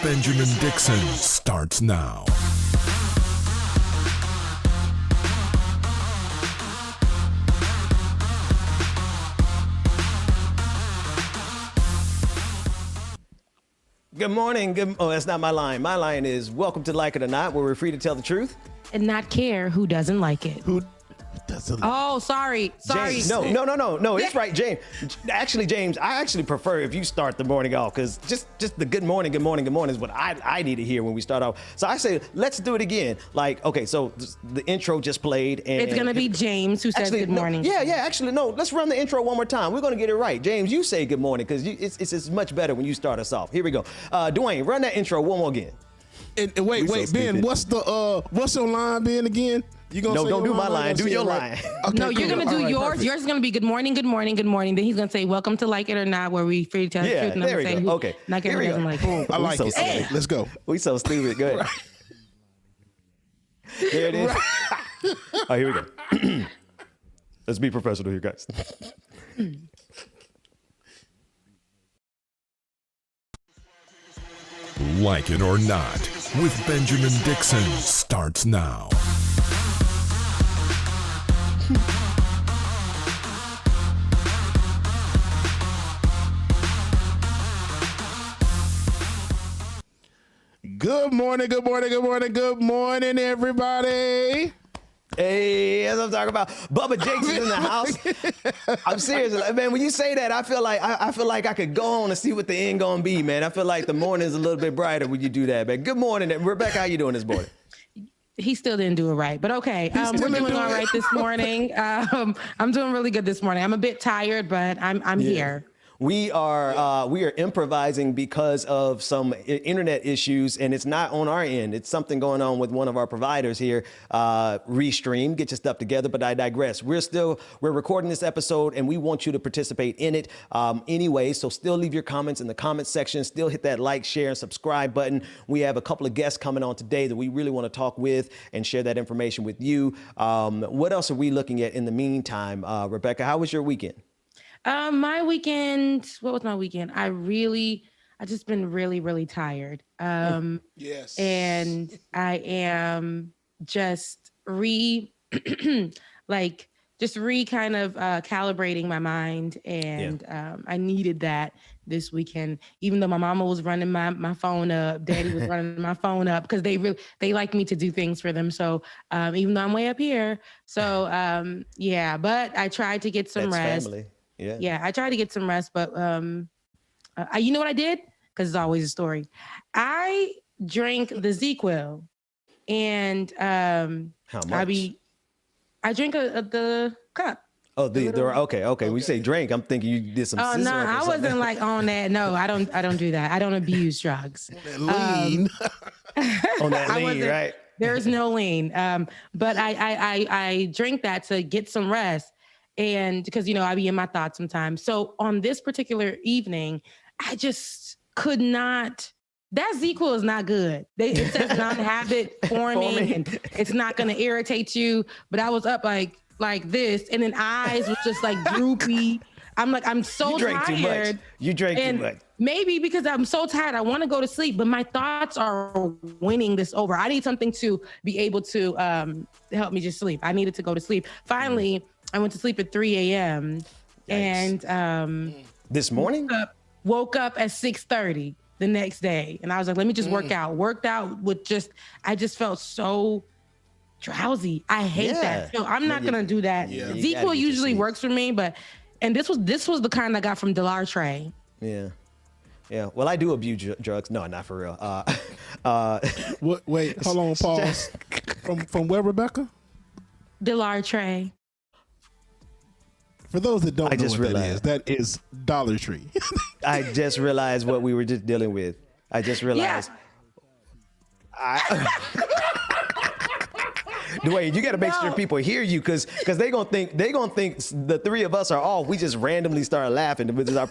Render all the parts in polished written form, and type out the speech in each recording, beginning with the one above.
Benjamin Dixon starts now. Good morning. Oh, that's not my line. My line is welcome to Like It or Not, where we're free to tell the truth. And not care who doesn't like it. Who doesn't? Oh, sorry. James, no. It's right, James. Actually, James, I actually prefer if you start the morning off, because just the good morning is what I need to hear when we start off. So I say, let's do it again. Like, okay, so the intro just played. And it's going to be James who says good morning. Actually, no, let's run the intro one more time. We're going to get it right. James, you say good morning, because it's much better when you start us off. Here we go. Dwayne, run that intro one more again. And wait, Ben, what's your line, Ben, again? You gonna say don't do my line. Do your line. Okay, no, you're gonna do yours. Perfect. Yours is gonna be good morning. Then he's gonna say welcome to Like It or Not, where we free to tell the truth. And there we go. Okay. Not everyone doesn't like it. I like it. Hey. Let's go. We so stupid. Go ahead. There it is. All right, here we go. Let's be professional here, guys. Like It or Not with Benjamin Dixon starts now. Good morning, everybody. Hey, that's what I'm talking about. Bubba Jakes is in the house. I'm serious, man. When you say that, I feel like I could go on and see what the end gonna be, man. I feel like the morning's a little bit brighter when you do that, man. Good morning, Rebecca. How you doing this morning? He still didn't do it right, but okay. We're doing all right this morning. I'm doing really good this morning. I'm a bit tired, but I'm here. We are improvising because of some internet issues, and it's not on our end. It's something going on with one of our providers here. Restream, get your stuff together, but I digress. We're recording this episode, and we want you to participate in it anyway. So still leave your comments in the comments section. Still hit that like, share, and subscribe button. We have a couple of guests coming on today that we really want to talk with and share that information with you. What else are we looking at in the meantime? Rebecca, how was your weekend? My weekend, what was my weekend? I just been really, really tired. Yes. And I am just kind of calibrating my mind. And I needed that this weekend, even though my mama was running my phone up, daddy was running my phone up, because they like me to do things for them. So even though I'm way up here. So but I tried to get some rest. Family. Yeah, I tried to get some rest, but you know what I did? Because it's always a story. I drank the ZQL, and how much? I drink the cup. Oh, okay. When you say drink, I'm thinking you did some. Oh no, I wasn't like on that. No, I don't do that. I don't abuse drugs. Lean. On that lean, right? There's no lean. But I drink that to get some rest. And because, I be in my thoughts sometimes. So on this particular evening, I just could not. That ZQL is not good. It says non-habit forming, and it's not going to irritate you. But I was up like this, and then eyes was just like droopy. I'm so tired. You drank too much. Maybe because I'm so tired, I want to go to sleep, but my thoughts are winning this over. I need something to be able to help me just sleep. I needed to go to sleep. Finally, I went to sleep at 3 a.m. and this morning woke up at 6:30 the next day, and I was like, let me just work out. Worked out with I just felt so drowsy. I hate that. So I'm not gonna do that. Yeah. ZQL usually works for me, and this was the kind I got from Delartre. Yeah. Well, I do abuse drugs. No, not for real. Wait, hold on, pause. From where, Rebecca? Delartre. For those that don't know what realized. that is Dollar Tree. I just realized what we were just dealing with. I just realized. Yeah. Dwayne, you got to make sure people hear you, because they gonna think the three of us are off. We just randomly start laughing with our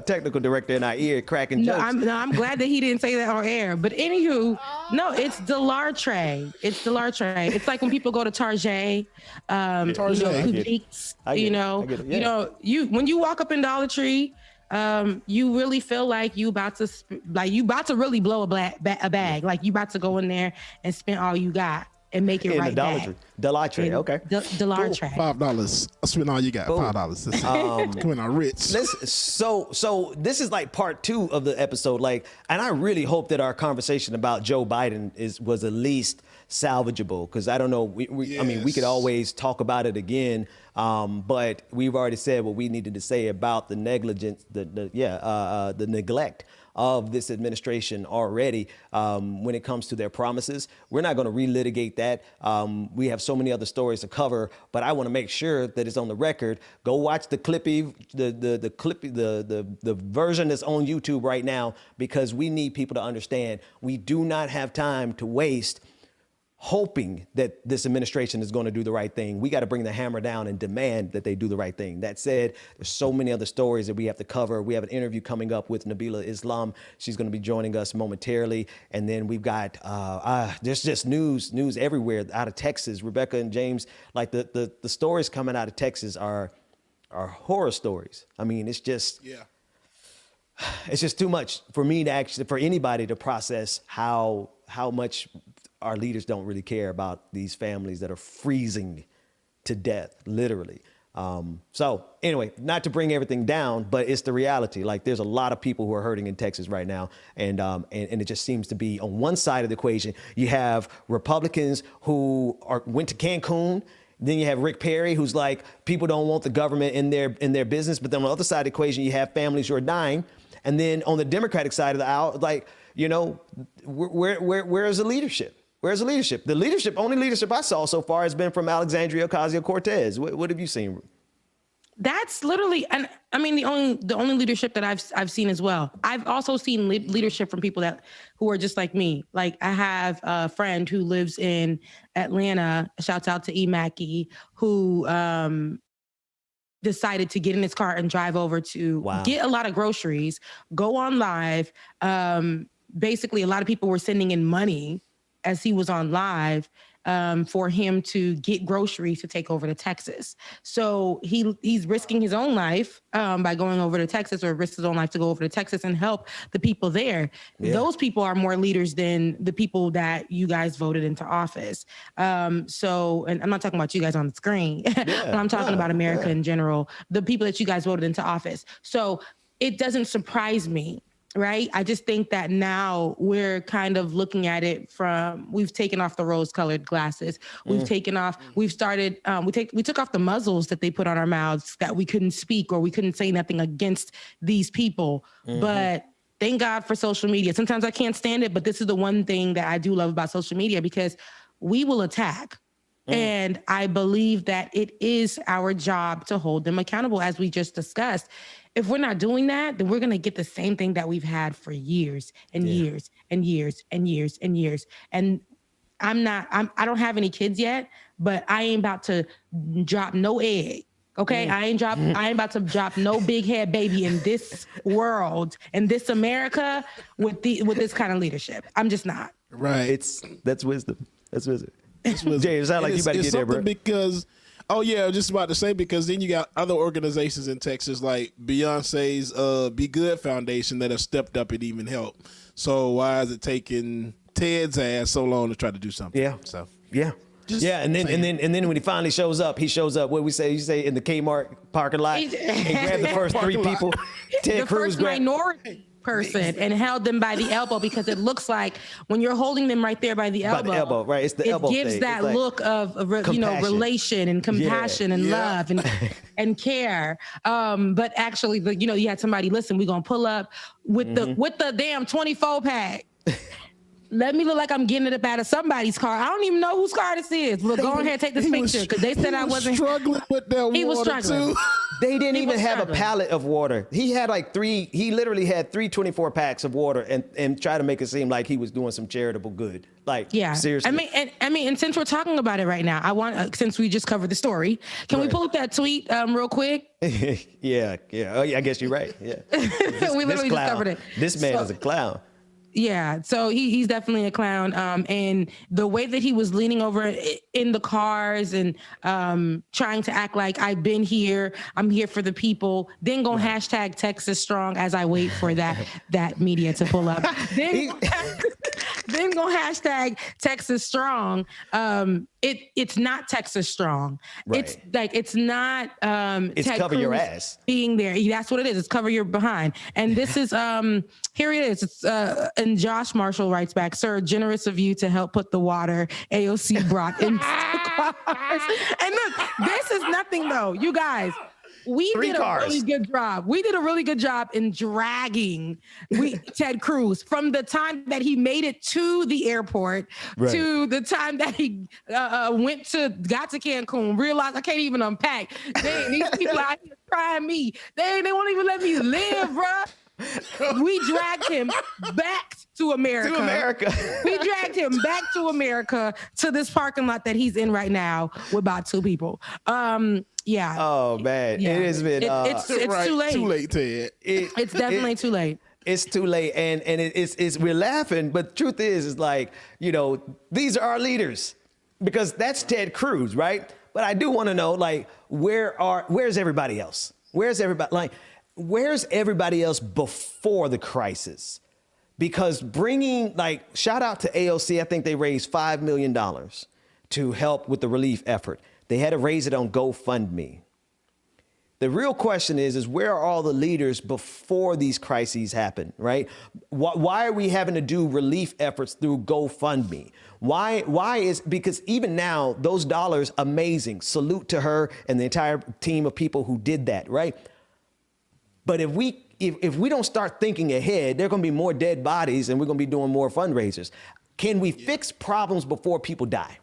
technical director in our ear cracking jokes. I'm glad that he didn't say that on air. But anywho, no, it's Delartre. It's Delartre. It's like when people go to Target, Target. When you walk up in Dollar Tree, you really feel like you about to really blow a bag. Like you about to go in there and spend all you got and make it right back. Dollar Tree, okay. Dollar Tree. $5. Spend all you got. $5. Coming out rich. So this is like part 2 of the episode. Like, and I really hope that our conversation about Joe Biden was at least salvageable, because I don't know. I mean, we could always talk about it again, but we've already said what we needed to say about the negligence, the neglect of this administration already when it comes to their promises. We're not going to relitigate that. We have so many other stories to cover, but I want to make sure that it's on the record. Go watch the version that's on YouTube right now, because we need people to understand we do not have time to waste hoping that this administration is going to do the right thing. We got to bring the hammer down and demand that they do the right thing. That said, there's so many other stories that we have to cover. We have an interview coming up with Nabilah Islam. She's going to be joining us momentarily. And then we've got, there's just news everywhere out of Texas. Rebecca and James, like the stories coming out of Texas are horror stories. I mean, it's just too much for me to for anybody to process how much our leaders don't really care about these families that are freezing to death, literally. So anyway, not to bring everything down, but it's the reality. Like, there's a lot of people who are hurting in Texas right now. And it just seems to be on one side of the equation, you have Republicans who went to Cancun. Then you have Rick Perry, who's like, people don't want the government in their business. But then on the other side of the equation, you have families who are dying. And then on the Democratic side of the aisle, like, you know, where is the leadership? Where's the leadership? The only leadership I saw so far has been from Alexandria Ocasio-Cortez. What have you seen? That's literally, and I mean, the only leadership that I've seen as well. I've also seen leadership from people who are just like me. Like, I have a friend who lives in Atlanta. Shouts out to E. Mackey, who decided to get in his car and drive over to get a lot of groceries, go on live. Basically, a lot of people were sending in money as he was on live for him to get groceries to take over to Texas. So he's risking his own life by going over to Texas, or risk his own life to go over to Texas and help the people there. Yeah. Those people are more leaders than the people that you guys voted into office. So, and I'm not talking about you guys on the screen, but I'm talking about America in general, the people that you guys voted into office. So it doesn't surprise me. Right. I just think that now we're kind of looking at it we've taken off the rose-colored glasses. We've taken off, we took off the muzzles that they put on our mouths, that we couldn't speak or we couldn't say nothing against these people. But thank God for social media. Sometimes I can't stand it, but this is the one thing that I do love about social media, because we will attack. And I believe that it is our job to hold them accountable, as we just discussed. If we're not doing that, then we're going to get the same thing that we've had for years and years and years and years and years. And I don't have any kids yet, but I ain't about to drop no egg. Okay. I ain't about to drop no big head baby in this world, in this America, with this kind of leadership. I'm just not. Right. That's wisdom. Jay, it sounds like you about to get there, bro. Because, I was just about to say, because then you got other organizations in Texas like Beyonce's Be Good Foundation that have stepped up and even helped. So why is it taking Ted's ass so long to try to do something? Yeah. So And then when he finally shows up, what we say? You say in the Kmart parking lot and grab the first three people. Ted Cruz minority person and held them by the elbow, because it looks like when you're holding them right there by the elbow, right? It's the elbow. It gives thing. that look of relation and compassion and love and care. But actually, you had somebody, listen, we're gonna pull up with the damn 24 pack. Let me look like I'm getting it up out of somebody's car. I don't even know whose car this is. But go ahead and take this picture, because they said I wasn't struggling with that. He was struggling. Too. They didn't even have a pallet of water. He had he literally had 24 packs of water and tried to make it seem like he was doing some charitable good. Like, seriously. I mean, and since we're talking about it right now, I want, since we just covered the story, can we pull up that tweet real quick? Yeah. Oh, yeah, I guess you're right. Yeah. We literally just covered it. This man is a clown. Yeah, so he's definitely a clown. And the way that he was leaning over in the cars and trying to act like I've been here, I'm here for the people. Then go hashtag Texas Strong as I wait for that media to pull up. Then go hashtag Texas Strong. It's not Texas Strong. Right. It's like it's not. It's Ted cover Cruz your ass. being there. That's what it is. It's cover your behind. And this is here it is. It's and Josh Marshall writes back, "Sir, generous of you to help put the water AOC brought into the cars." And look, this is nothing though, you guys. We did a really good job. We did a really good job in dragging Ted Cruz from the time that he made it to the airport to the time that he got to Cancun, realized I can't even unpack. These people out here trying me. They won't even let me live, bruh. We dragged him back to America. We dragged him back to America, to this parking lot that he's in right now with about 2 people. Yeah. Oh man, yeah. It has been. It's too late. Too late, Ted. It's definitely too late. It's too late, and it's we're laughing, but the truth is like, you know, these are our leaders, because that's Ted Cruz, right? But I do want to know, like, where's everybody else? Where's everybody else before the crisis? Because shout out to AOC, I think they raised $5 million to help with the relief effort. They had to raise it on GoFundMe. The real question is where are all the leaders before these crises happen, right? Why are we having to do relief efforts through GoFundMe? Because even now, those dollars, amazing. Salute to her and the entire team of people who did that, right? But if we don't start thinking ahead, there are going to be more dead bodies and we're going to be doing more fundraisers. Can we fix problems before people die?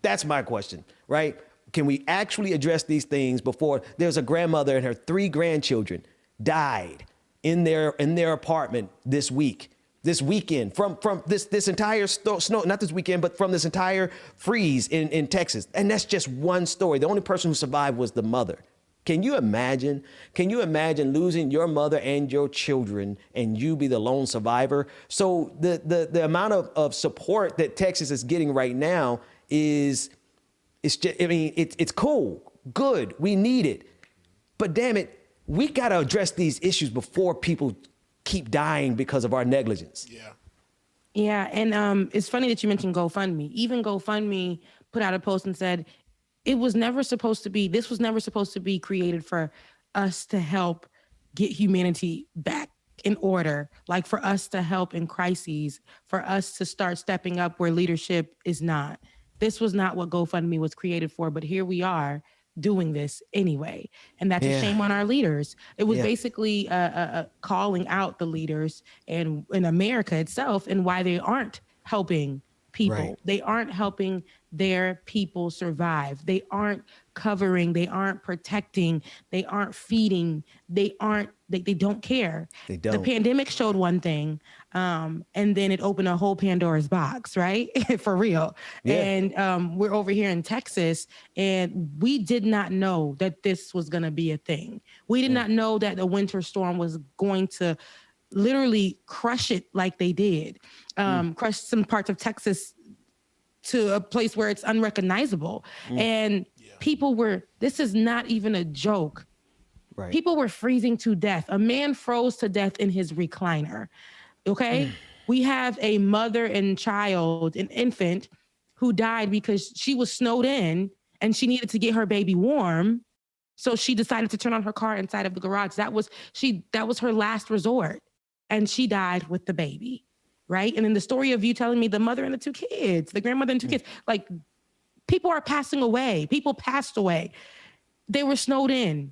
That's my question, right? Can we actually address these things before? There's a grandmother and her 3 grandchildren died in their apartment this weekend from this entire snow, not this weekend, but from this entire freeze in Texas. And that's just one story. The only person who survived was the mother. Can you imagine? Can you imagine losing your mother and your children and you be the lone survivor? So the amount of support that Texas is getting right now is, it's cool, good, we need it. But damn it, we got to address these issues before people keep dying because of our negligence. Yeah. Yeah, and it's funny that you mentioned GoFundMe. Even GoFundMe put out a post and said, this was never supposed to be created for us to help get humanity back in order, like for us to help in crises, for us to start stepping up where leadership is not. This was not what GoFundMe was created for, but here we are doing this anyway. And that's a shame on our leaders. It was basically calling out the leaders and in America itself and why they aren't helping people. Right. They aren't helping their people survive. They aren't covering, they aren't protecting, they aren't feeding, they don't care. They don't. The pandemic showed one thing, and then it opened a whole Pandora's box, right? For real. Yeah. And we're over here in Texas, and we did not know that this was going to be a thing. We did not know that the winter storm was going to literally crush it like they did, crush some parts of Texas to a place where it's unrecognizable. And this is not even a joke. Right. People were freezing to death. A man froze to death in his recliner. Okay. We have a mother and child, an infant, who died because she was snowed in and she needed to get her baby warm. So she decided to turn on her car inside of the garage. That was her last resort. And she died with the baby. Right. And in the story of you telling me the mother and the 2 kids, the grandmother and 2 kids, like people are passing away. People passed away. They were snowed in.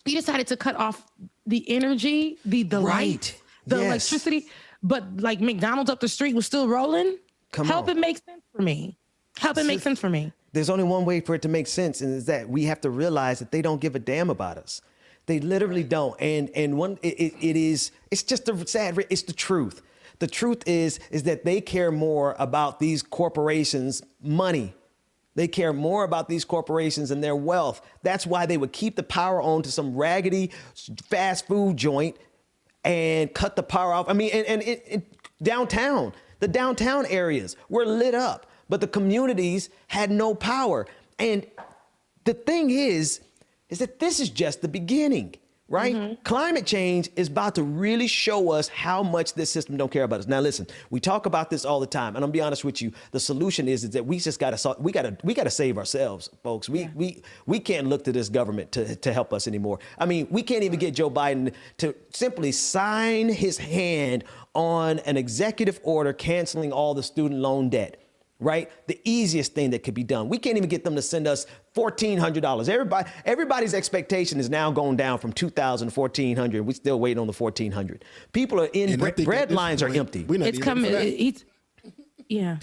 You decided to cut off the energy, the light, the electricity, but like McDonald's up the street was still rolling. Help it make sense for me. Help it make sense for me. There's only one way for it to make sense, and it's that we have to realize that they don't give a damn about us. They literally don't. And it's just it's the truth. The truth is that they care more about these corporations' money. They care more about these corporations and their wealth. That's why they would keep the power on to some raggedy fast food joint and cut the power off. I mean, and Downtown, the downtown areas were lit up, but the communities had no power. And the thing is that this is just the beginning, right? Mm-hmm. Climate change is about to really show us how much this system don't care about us. Now, listen, we talk about this all the time, and I'm gonna be honest with you. The solution is that we just gotta save ourselves, folks. We can't look to this government to help us anymore. I mean, we can't even get Joe Biden to simply sign his hand on an executive order canceling all the student loan debt. Right? The easiest thing that could be done. We can't even get them to send us $1,400. Everybody's expectation is now going down from $2,000 to $1,400. We're still waiting on the $1,400. People are in bread lines are empty. It's coming. Yeah.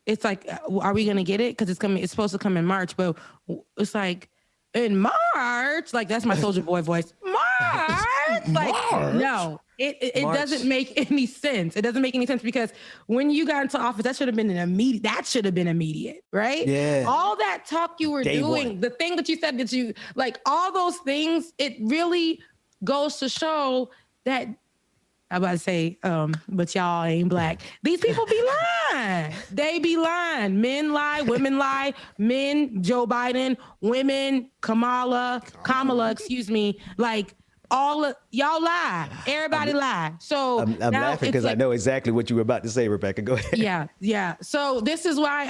It's like, are we going to get it? Because it's coming. It's supposed to come in March, but it's like in March. Like that's my Soulja Boy voice. March. Like no. It doesn't make any sense. It doesn't make any sense because when you got into office, that should have been immediate, right? Yeah. All that talk you were doing, the thing that you said that you, like all those things, it really goes to show that, I'm about to say, but y'all ain't black. These people be lying. They be lying. Men lie, women lie. Men, Joe Biden, women, Kamala, excuse me, like, y'all lie. Everybody lie. So I'm laughing because I know exactly what you were about to say, Rebecca. Go ahead. Yeah. So this is why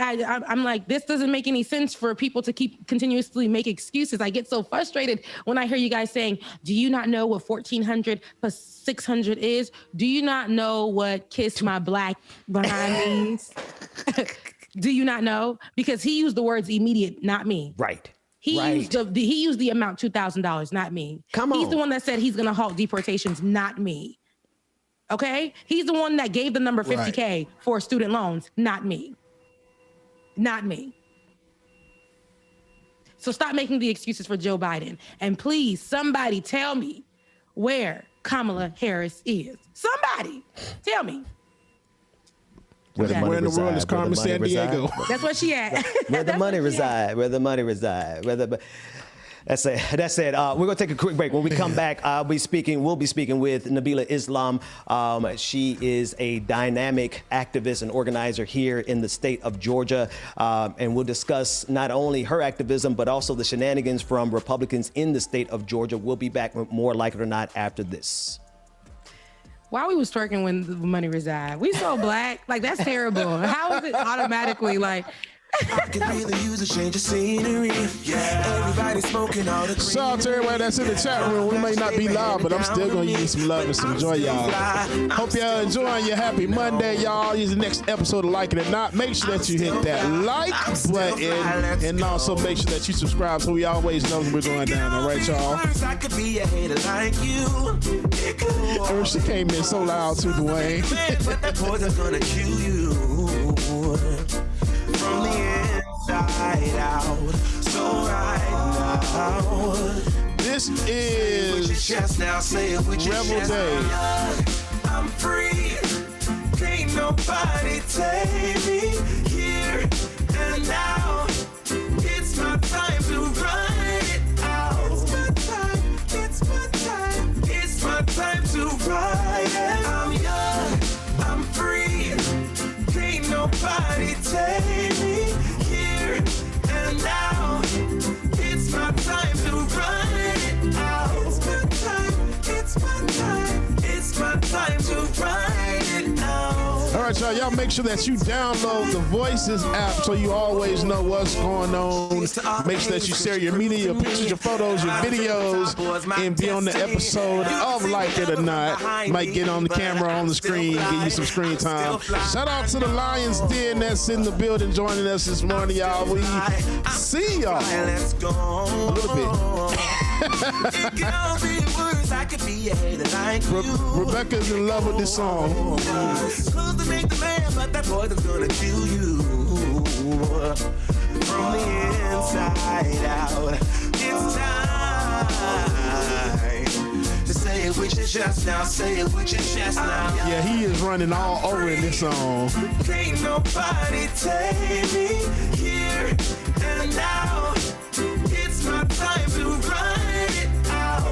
I'm like, this doesn't make any sense for people to continuously make excuses. I get so frustrated when I hear you guys saying, do you not know what 1,400 plus 600 is? Do you not know what kiss my black behind means? Do you not know? Because he used the words immediate, not me. Right. He used the amount $2,000, not me. Come on. He's the one that said he's going to halt deportations, not me. Okay? He's the one that gave the number 50K for student loans, not me. Not me. So stop making the excuses for Joe Biden. And please, somebody tell me where Kamala Harris is. Somebody tell me. Where in the world is Carmen Sandiego? That's where she at. Where the money reside. That's it. We're going to take a quick break. When we come back, we'll be speaking with Nabilah Islam. She is a dynamic activist and organizer here in the state of Georgia. And we'll discuss not only her activism, but also the shenanigans from Republicans in the state of Georgia. We'll be back more like it or not after this. Why we was twerking when the money reside? We so black. Like, that's terrible. How is it automatically like... I could really use a change of scenery. Yeah, everybody smoking all the green. Shout out to everybody that's in the chat room. We may not be loud, but I'm still gonna give you some love and some joy, y'all. Hope y'all enjoying your happy Monday, y'all. Here's the next episode of Like It or Not. Make sure that you hit that like button and also make sure that you subscribe so we always know when we're going down. All right, y'all. I could be a hater like you. She came in so loud too, Dwayne. But that poison's gonna kill you. From the inside out, so right now. This is Rebel Day. I'm free, can't nobody take me here and now. It's my time to ride it out. It's my time to ride it. I'm young, I'm free, can't nobody take me here and now. It's my time to run it out. It's my time to ride it out. All right, y'all make sure that you download the Voices app so you always know what's going on. Make sure that you share your media, your pictures, your photos, your videos, and be on the episode of Like It or Not. Might get on the camera, on the screen, give you some screen time. Shout out to the Lions Den that's in the building joining us this morning, y'all. We see y'all a little bit. Rebecca's in love with this song. To make the man, but that boy that's gonna kill you from the inside out. It's time to say it with your chest now. Say it with your chest now. Yeah, he is running all over in this song. Can't nobody take me here and now. It's my time to ride it out.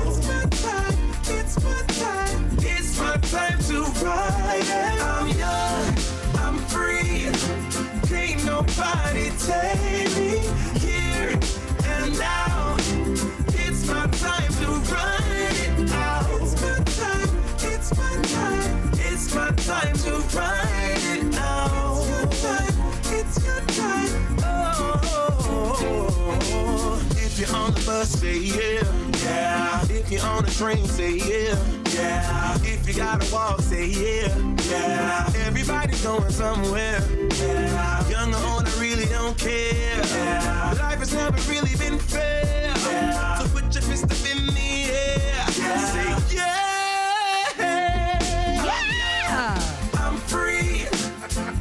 It's my time to ride it. I'm young. nobody take me here and now. It's my time to run it out. It's my time, it's my time, it's my time to run it out. It's your time, oh. If you're on the bus, say yeah, yeah. If you're on the train, say yeah, yeah. If you gotta walk, say yeah, yeah. Everybody's going somewhere, yeah. Young or old, I really don't care, yeah. Life has never really been fair, yeah. So put your fist up in the air, yeah. Say yeah, yeah. I'm free.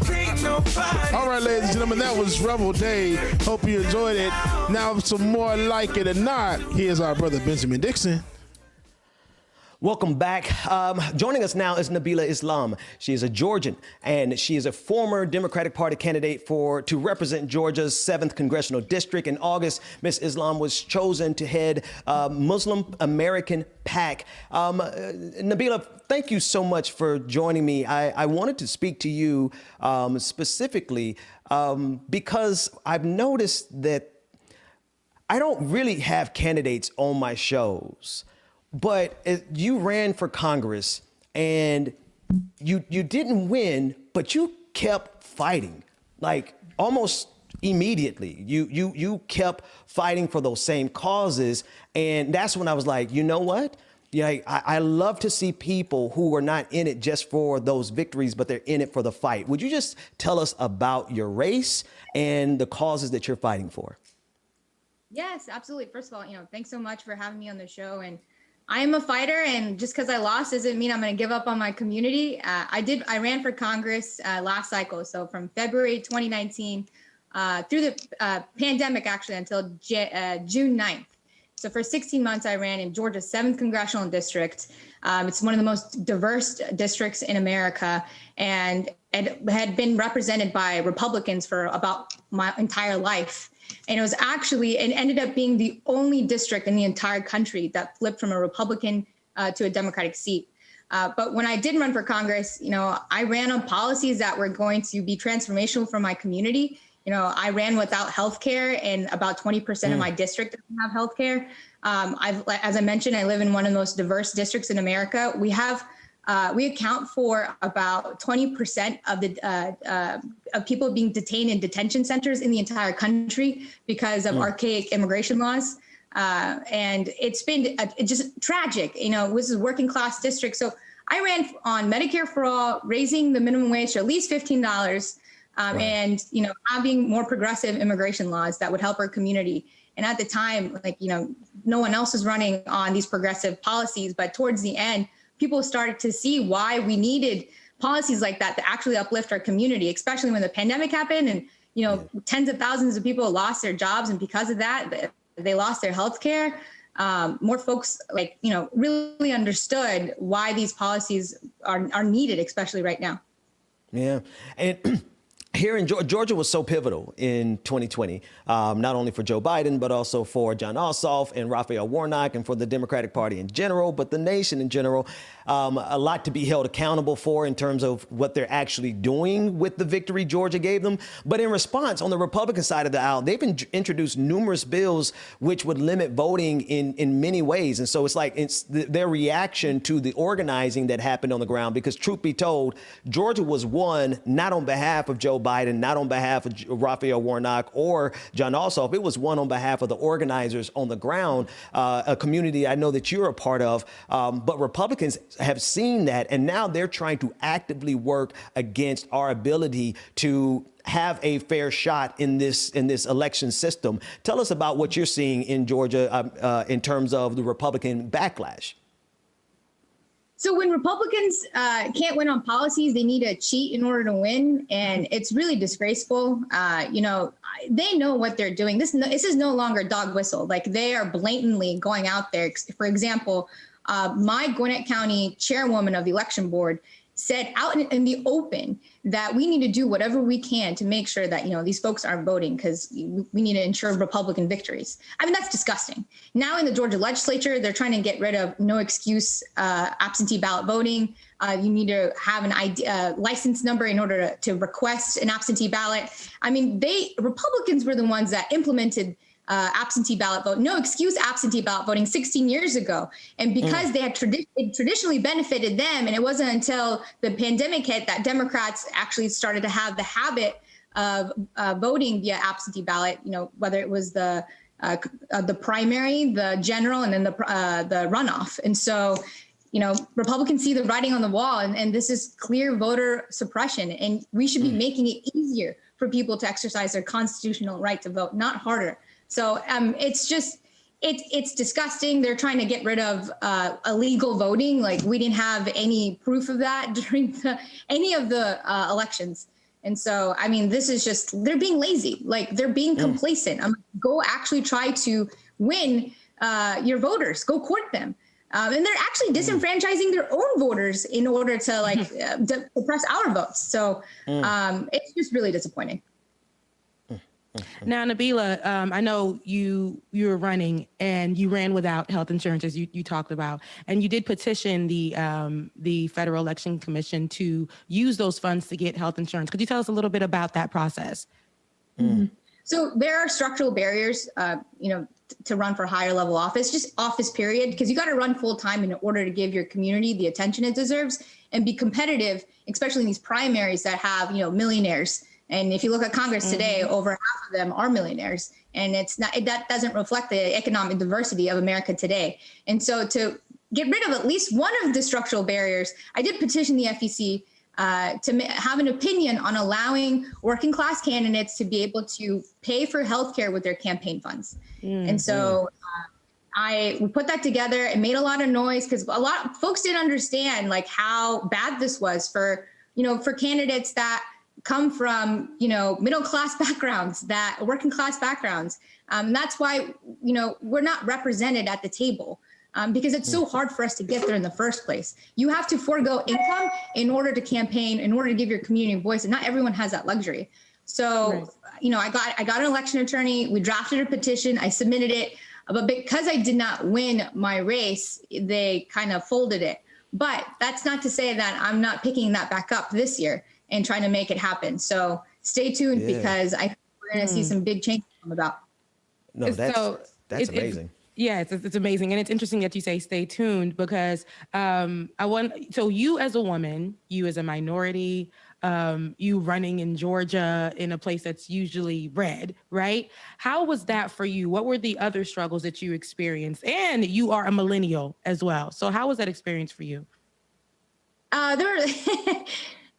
Can't nobody. All right, ladies and gentlemen, that was Rebel Day. Hope you enjoyed it. Now, some more like it or not. Here's our brother Benjamin Dixon. Welcome back. Joining us now is Nabilah Islam. She is a Georgian, and she is a former Democratic Party candidate to represent Georgia's 7th Congressional District. In August, Ms. Islam was chosen to head Muslim American PAC. Nabilah, thank you so much for joining me. I wanted to speak to you specifically because I've noticed that I don't really have candidates on my shows. But you ran for Congress and you didn't win, but you kept fighting, like almost immediately. You kept fighting for those same causes. And that's when I was like, you know what? Yeah, I love to see people who are not in it just for those victories, but they're in it for the fight. Would you just tell us about your race and the causes that you're fighting for? Yes, absolutely. First of all, thanks so much for having me on the show. And I am a fighter, and just because I lost doesn't mean I'm going to give up on my community. I ran for Congress last cycle, so from February 2019 through the pandemic, actually, until June 9th. So for 16 months, I ran in Georgia's 7th Congressional District. It's one of the most diverse districts in America, and it had been represented by Republicans for about my entire life. And it ended up being the only district in the entire country that flipped from a Republican to a Democratic seat. But when I did run for Congress, I ran on policies that were going to be transformational for my community. I ran without health care, and about 20% of my district doesn't have health care. As I mentioned, I live in one of the most diverse districts in America. We account for about 20% of people being detained in detention centers in the entire country because of archaic immigration laws. And it's been just tragic. This is a working class district. So I ran on Medicare for all, raising the minimum wage to at least $15, and, having more progressive immigration laws that would help our community. And at the time, no one else was running on these progressive policies, but towards the end, people started to see why we needed policies like that to actually uplift our community, especially when the pandemic happened and, tens of thousands of people lost their jobs. And because of that, they lost their health care. More folks really understood why these policies are needed, especially right now. Yeah. And here in Georgia was so pivotal in 2020, not only for Joe Biden, but also for Jon Ossoff and Raphael Warnock and for the Democratic Party in general, but the nation in general. A lot to be held accountable for in terms of what they're actually doing with the victory Georgia gave them. But in response, on the Republican side of the aisle, they've introduced numerous bills which would limit voting in many ways. And so it's their reaction to the organizing that happened on the ground, because truth be told, Georgia was won not on behalf of Joe Biden, not on behalf of Raphael Warnock or Jon Ossoff. It was won on behalf of the organizers on the ground, a community I know that you're a part of. But Republicans have seen that, and now they're trying to actively work against our ability to have a fair shot in this election system. Tell us about what you're seeing in Georgia in terms of the Republican backlash. So when Republicans can't win on policies, they need to cheat in order to win. And it's really disgraceful. They know what they're doing. This is no longer dog whistle. Like, they are blatantly going out there. For example, my Gwinnett County chairwoman of the election board said out in the open that we need to do whatever we can to make sure that, these folks aren't voting because we need to ensure Republican victories. I mean, that's disgusting. Now in the Georgia legislature, they're trying to get rid of no excuse absentee ballot voting. You need to have an ID, license number in order to request an absentee ballot. I mean, Republicans were the ones that implemented absentee ballot vote, no excuse absentee ballot voting 16 years ago. And because they had traditionally benefited them, and it wasn't until the pandemic hit that Democrats actually started to have the habit of voting via absentee ballot, whether it was the primary, the general, and then the runoff. And so, Republicans see the writing on the wall, and this is clear voter suppression. And we should be making it easier for people to exercise their constitutional right to vote, not harder. So it's disgusting. They're trying to get rid of illegal voting. Like, we didn't have any proof of that during any of the elections. And so, I mean, this is just, they're being lazy. Like, they're being complacent. Go actually try to win your voters. Go court them. And they're actually disenfranchising their own voters in order to suppress our votes. So it's just really disappointing. Now, Nabilah, I know you were running and you ran without health insurance, as you talked about, and you did petition the Federal Election Commission to use those funds to get health insurance. Could you tell us a little bit about that process? Mm-hmm. So there are structural barriers, to run for higher level office, just office period, because you got to run full time in order to give your community the attention it deserves and be competitive, especially in these primaries that have, millionaires. And if you look at Congress today, over half of them are millionaires, and that doesn't reflect the economic diversity of America today. And so to get rid of at least one of the structural barriers, I did petition the FEC to have an opinion on allowing working class candidates to be able to pay for healthcare with their campaign funds. And so we put that together. It made a lot of noise because a lot of folks didn't understand like how bad this was for candidates that come from, middle class backgrounds, that working class backgrounds. That's why, we're not represented at the table. Because it's so hard for us to get there in the first place. You have to forego income in order to campaign, in order to give your community a voice, and not everyone has that luxury. So, I got an election attorney. We drafted a petition. I submitted it, but because I did not win my race, they kind of folded it. But that's not to say that I'm not picking that back up this year and trying to make it happen. So stay tuned because I think we're going to see some big changes come about. No, that's amazing. Yeah, it's amazing. And it's interesting that you say stay tuned because so you as a woman, you as a minority, you running in Georgia in a place that's usually red, right? How was that for you? What were the other struggles that you experienced? And you are a millennial as well. So how was that experience for you?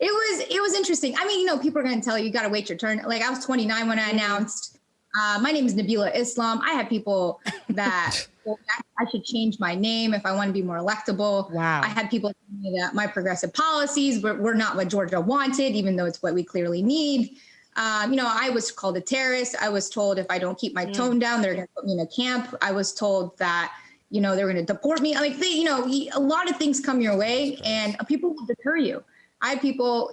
It was interesting. I mean, people are going to tell you, you got to wait your turn. Like, I was 29 when I announced. My name is Nabilah Islam. I had people that I should change my name if I want to be more electable. Wow. I had people tell me that my progressive policies were not what Georgia wanted, even though it's what we clearly need. I was called a terrorist. I was told if I don't keep my tone down, they're going to put me in a camp. I was told that, they were going to deport me. Like, a lot of things come your way and people will deter you. I had people,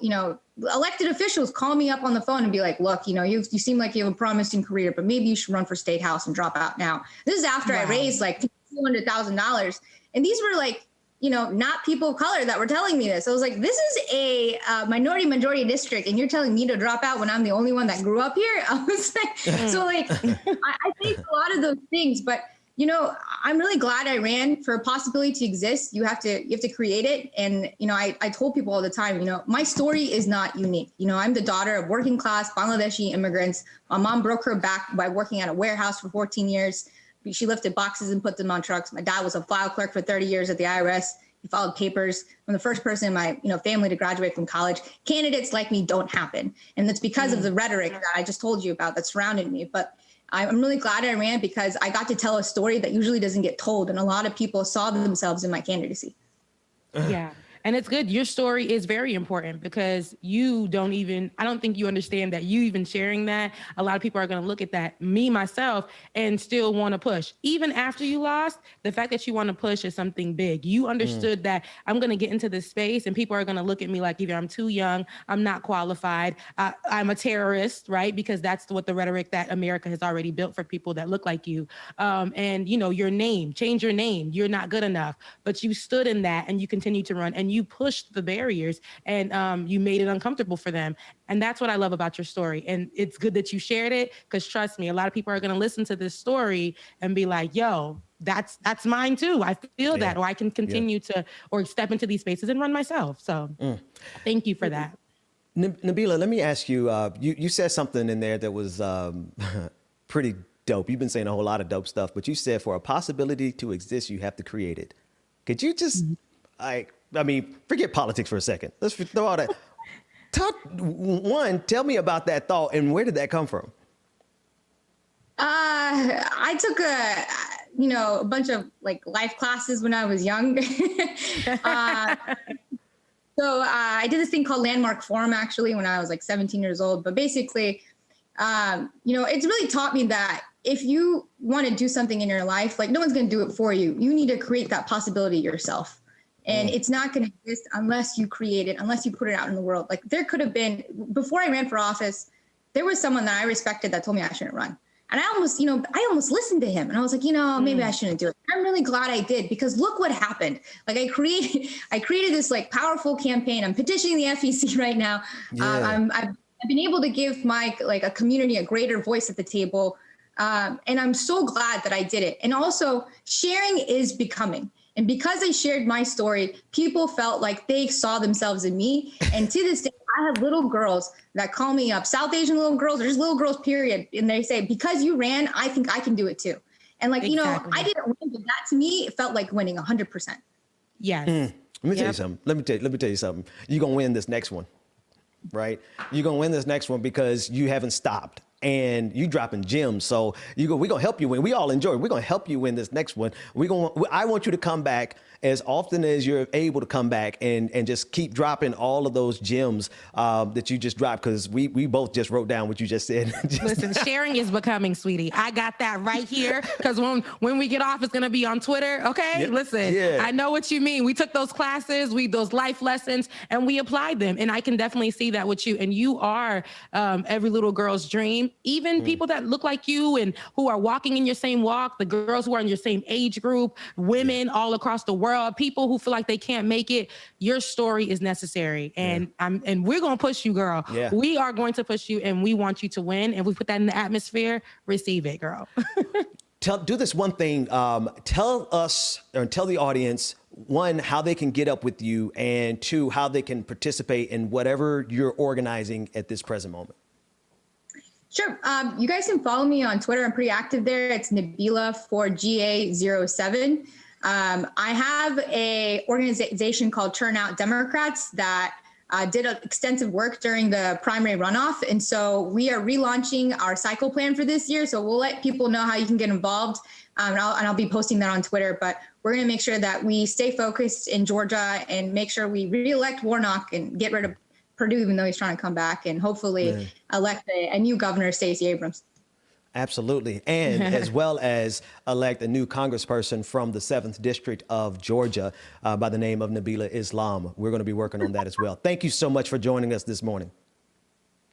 elected officials call me up on the phone and be like, look, you seem like you have a promising career, but maybe you should run for state house and drop out now. This is after I raised like $200,000. And these were like, not people of color that were telling me this. I was like, this is a minority majority district and you're telling me to drop out when I'm the only one that grew up here. I was like, so like, I think a lot of those things, but I'm really glad I ran. For a possibility to exist, you have to create it. And, I told people all the time, my story is not unique. I'm the daughter of working class Bangladeshi immigrants. My mom broke her back by working at a warehouse for 14 years. She lifted boxes and put them on trucks. My dad was a file clerk for 30 years at the IRS. He filed papers. I'm the first person in my family to graduate from college. Candidates like me don't happen. And that's because of the rhetoric that I just told you about that surrounded me. But I'm really glad I ran because I got to tell a story that usually doesn't get told. And a lot of people saw themselves in my candidacy. Yeah. And it's good. Your story is very important because I don't think you understand that you even sharing that. A lot of people are going to look at that, me, myself, and still want to push. Even after you lost, the fact that you want to push is something big. You understood that I'm going to get into this space and people are going to look at me like either I'm too young, I'm not qualified, I'm a terrorist, right? Because that's what the rhetoric that America has already built for people that look like you. And, your name, change your name. You're not good enough. But you stood in that and you continue to run and you pushed the barriers and you made it uncomfortable for them. And that's what I love about your story. And it's good that you shared it because trust me, a lot of people are going to listen to this story and be like, yo, that's mine too. I feel that, or I can continue to, or step into these spaces and run myself. So thank you for that. Nabilah, let me ask you, you said something in there that was pretty dope. You've been saying a whole lot of dope stuff, but you said for a possibility to exist, you have to create it. Could you just, forget politics for a second. Let's throw all that. Tell me about that thought and where did that come from? I took a bunch of life classes when I was young. So I did this thing called Landmark Forum actually when I was 17 years old. But basically, it's really taught me that if you want to do something in your life, no one's going to do it for you. You need to create that possibility yourself. And it's not going to exist unless you create it, unless you put it out in the world. There could have been, before I ran for office, there was someone that I respected that told me I shouldn't run. And I almost listened to him. And I was like, maybe I shouldn't do it. I'm really glad I did because look what happened. I created this powerful campaign. I'm petitioning the FEC right now. Yeah. I've been able to give my a community a greater voice at the table. And I'm so glad that I did it. And also sharing is becoming. And because I shared my story, people felt like they saw themselves in me. And to this day, I have little girls that call me up, South Asian little girls, or just little girls, period. And they say, because you ran, I think I can do it too. And Exactly. I didn't win, but that to me, it felt like winning 100%. Yes. Let me tell you something. Let me tell you something. You're going to win this next one, right? You're going to win this next one because you haven't stopped. And you dropping gems. So we're going to help you win. We all enjoy it. We're going to help you win this next one. I want you to come back as often as you're able to come back and just keep dropping all of those gems that you just dropped because we both just wrote down what you just said. Listen, sharing is becoming, sweetie. I got that right here because when we get off, it's going to be on Twitter. Okay. Yep. Listen, Yeah. I know what you mean. We took those classes, those life lessons, and we applied them. And I can definitely see that with you. And you are every little girl's dream. Even people that look like you and who are walking in your same walk, the girls who are in your same age group, women all across the world, people who feel like they can't make it, your story is necessary. And we're going to push you, girl. Yeah. We are going to push you and we want you to win. And we put that in the atmosphere, receive it, girl. Do this one thing. Tell us or tell the audience, one, how they can get up with you, and two, how they can participate in whatever you're organizing at this present moment. Sure. You guys can follow me on Twitter. I'm pretty active there. It's Nabilah4GA07. I have a organization called Turnout Democrats that did extensive work during the primary runoff. And so we are relaunching our cycle plan for this year. So we'll let people know how you can get involved. And I'll be posting that on Twitter. But we're going to make sure that we stay focused in Georgia and make sure we reelect Warnock and get rid of Purdue, even though he's trying to come back, and hopefully elect a new governor, Stacey Abrams. Absolutely. And as well as elect a new congressperson from the 7th District of Georgia by the name of Nabilah Islam. We're going to be working on that as well. Thank you so much for joining us this morning.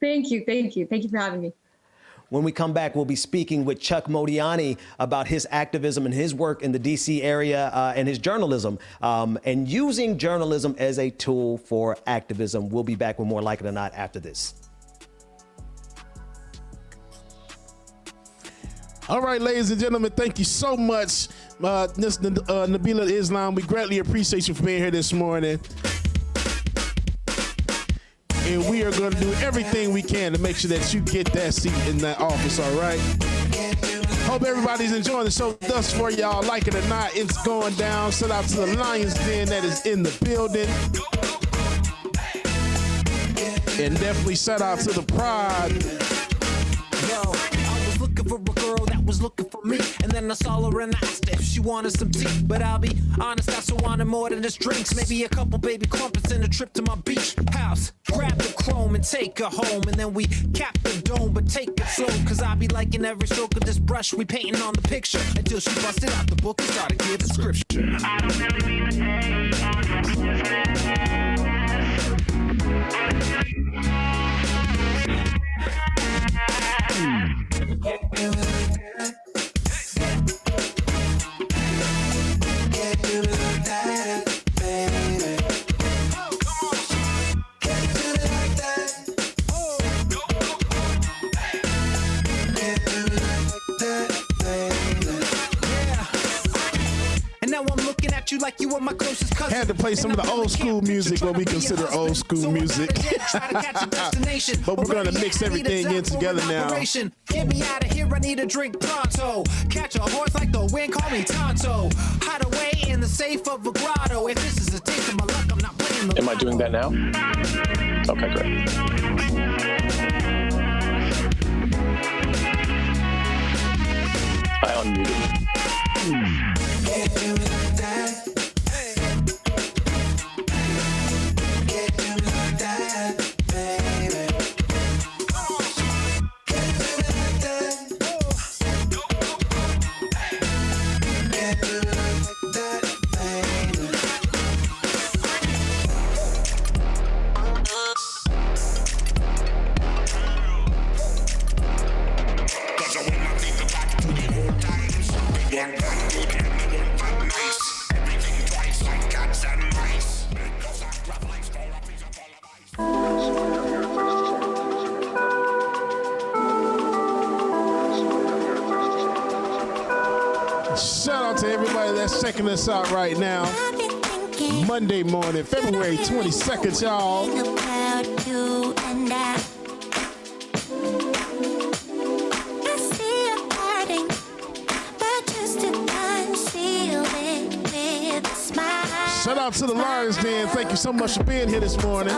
Thank you. Thank you. Thank you for having me. When we come back, we'll be speaking with Chuck Modiano about his activism and his work in the D.C. area and his journalism and using journalism as a tool for activism. We'll be back with more Like It or Not after this. All right, ladies and gentlemen, thank you so much, Nabilah Islam. We greatly appreciate you for being here this morning. And we are going to do everything we can to make sure that you get that seat in that office, all right? Hope everybody's enjoying the show thus far, y'all. Like it or not, it's going down. Shout out to the Lions Den that is in the building. And definitely shout out to the Pride. looking for a girl that was looking for me. And then I saw her and asked if she wanted some tea. But I'll be honest, I still wanted more than just drinks. Maybe a couple baby crumpets and a trip to my beach house. Grab the chrome and take her home. And then we cap the dome, but take it slow. Cause I be liking every stroke of this brush we painting on the picture. Until she busted out the book and started giving scripture. I don't really mean to say you like you were my closest cousin. Had to play some of the old school music, what we consider old school music. But we're gonna mix everything in together now. Get me out of here, I need a drink pronto. Catch a horse like the wind, call me Tonto. Hide away in the safe of a grotto. If this is a taste of my luck, I'm not playing the Am I doing that now? Okay, great. I unmuted. Shout out to everybody that's checking us out right now. Monday morning, February 22nd, y'all. Shout out to the Lions Den. Thank you so much for being here this morning.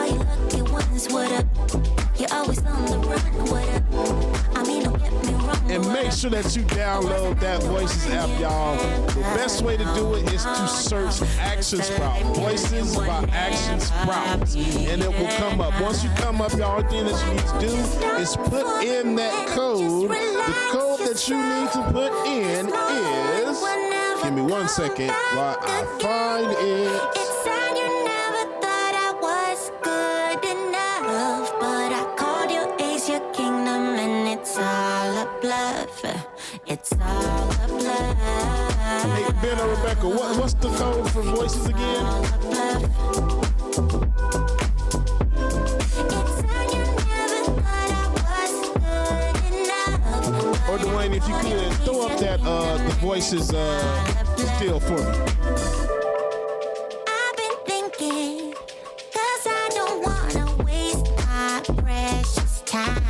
And make sure that you download that Voices app, y'all. The best way to do it is to search Action Sprout. Voices by Action Sprout. And it will come up. Once you come up, y'all, the thing that you need to do is put in that code. The code that you need to put in is... Give me 1 second while I find it. It's all a bluff. Hey, Ben or Rebecca, what's the code for Voices again? Or Dwayne, if you could throw up that the Voices still for me. I've been thinking, 'cause I don't wanna waste my precious time.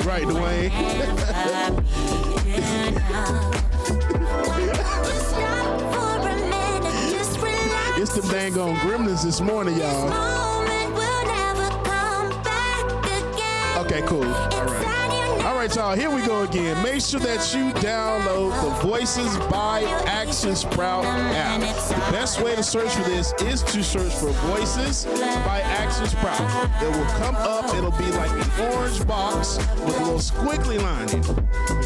Right, Dwayne. It's the dang on Gremlins this morning, y'all. Okay, cool. All right, y'all, here we go again. Make sure that you download the Voices by Action Sprout app. The best way to search for this is to search for Voices by Action Sprout. It will come up. It'll be like an orange box with a little squiggly line in it.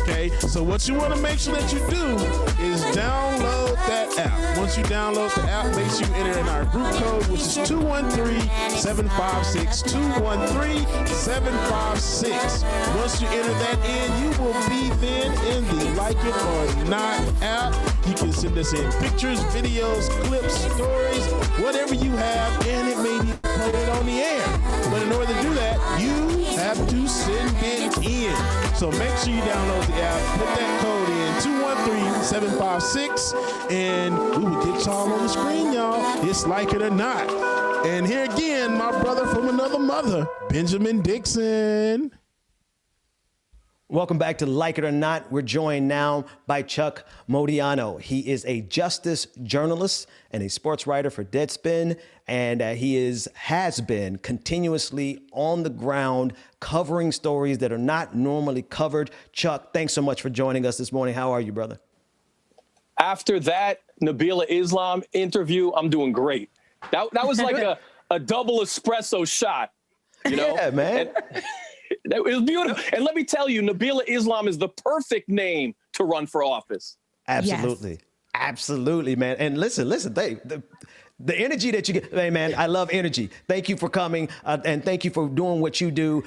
Okay, so what you want to make sure that you do is download that app. Once you download the app, make sure you enter in our group code, which is 213-756, 213-756. Once you enter that in, you will be then in the Like It or Not app. You can send us in pictures, videos, clips, stories, whatever you have, and it may be played on the air. But in order to do that, you have to send it in. So make sure you download the app, put that code in 213-756, and we will get y'all on the screen, y'all. It's Like It or Not. And here again, my brother from another mother, Benjamin Dixon. Welcome back to Like It or Not. We're joined now by Chuck Modiano. He is a justice journalist and a sports writer for Deadspin, and he has been continuously on the ground covering stories that are not normally covered. Chuck, thanks so much for joining us this morning. How are you, brother? After that Nabilah Islam interview, I'm doing great. That was like a double espresso shot, you know? Yeah, man. It was beautiful. And let me tell you, Nabilah Islam is the perfect name to run for office. Absolutely. Yes. Absolutely, man. And listen, the energy that you get, hey, man, I love energy. Thank you for coming, and thank you for doing what you do.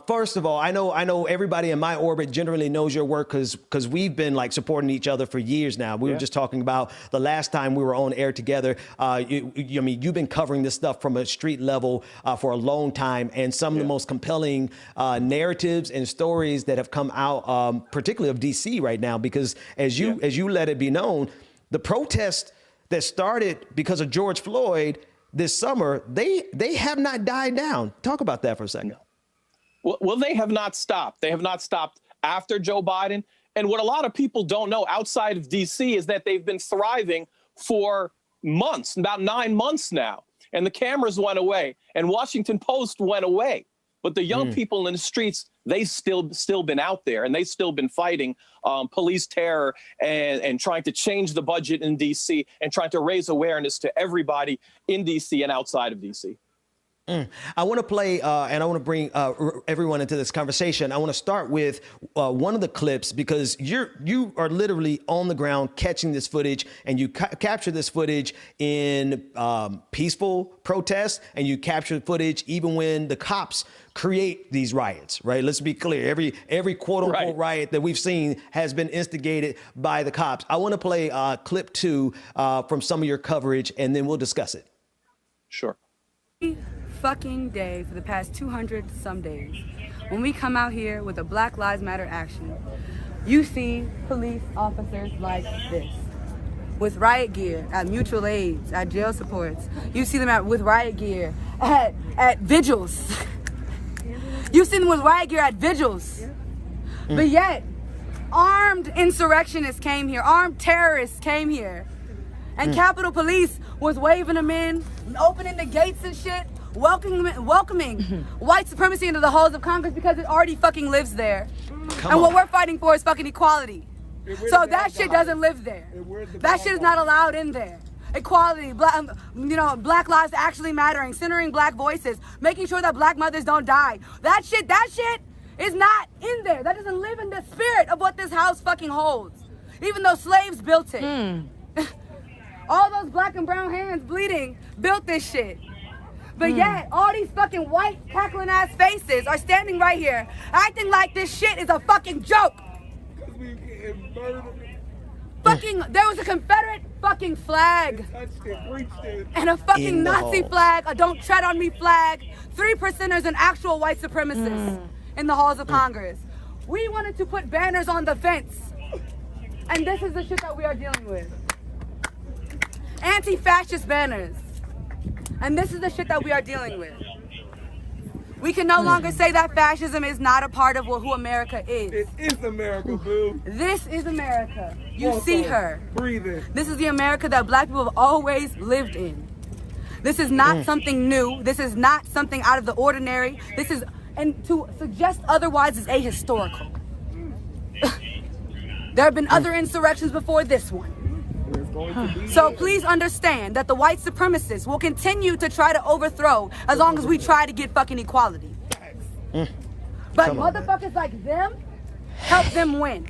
First of all, I know everybody in my orbit generally knows your work because we've been like supporting each other for years now. We were just talking about the last time we were on air together. You've been covering this stuff from a street level for a long time, and some of the most compelling narratives and stories that have come out, particularly of DC right now, because as you let it be known, the protest that started because of George Floyd this summer, they have not died down. Talk about that for a second. Well, they have not stopped. They have not stopped after Joe Biden. And what a lot of people don't know outside of D.C. is that they've been thriving for months, about 9 months now. And the cameras went away and Washington Post went away. But the young people in the streets, they've still been out there, and they've still been fighting police terror and trying to change the budget in D.C. and trying to raise awareness to everybody in D.C. and outside of D.C. I want to play, and I want to bring everyone into this conversation. I want to start with one of the clips, because you are literally on the ground catching this footage, and you capture this footage in peaceful protests, and you capture footage even when the cops create these riots, right? Let's be clear. Every quote unquote riot that we've seen has been instigated by the cops. I want to play clip 2 from some of your coverage, and then we'll discuss it. Sure. Fucking day for the past 200 some days, when we come out here with a Black Lives Matter action, you see police officers like this with riot gear at mutual aids, at jail supports. You see them with riot gear at vigils. You see them with riot gear at vigils. But yet armed insurrectionists came here, armed terrorists came here, and Capitol Police was waving them in, opening the gates and shit, welcoming white supremacy into the halls of Congress, because it already fucking lives there. What we're fighting for is fucking equality. So that shit doesn't live there. That shit is not allowed in there. Equality, Black lives actually mattering, centering Black voices, making sure that Black mothers don't die. That shit is not in there. That doesn't live in the spirit of what this house fucking holds. Even though slaves built it. All those Black and brown hands bleeding built this shit. But yet, all these fucking white, cackling ass faces are standing right here, acting like this shit is a fucking joke. Fucking, there was a Confederate fucking flag. And a fucking Nazi flag, a don't tread on me flag. 3%ers and actual white supremacists in the halls of Congress. We wanted to put banners on the fence. And this is the shit that we are dealing with. Anti-fascist banners. And this is the shit that we are dealing with. We can no longer say that fascism is not a part of who America is. It is America, boo. This is America. You see her. Breathing. This is the America that Black people have always lived in. This is not something new. This is not something out of the ordinary. This is, and to suggest otherwise is ahistorical. There have been other insurrections before this one. So please understand that the white supremacists will continue to try to overthrow as long as we try to get fucking equality. But motherfuckers like them help them win.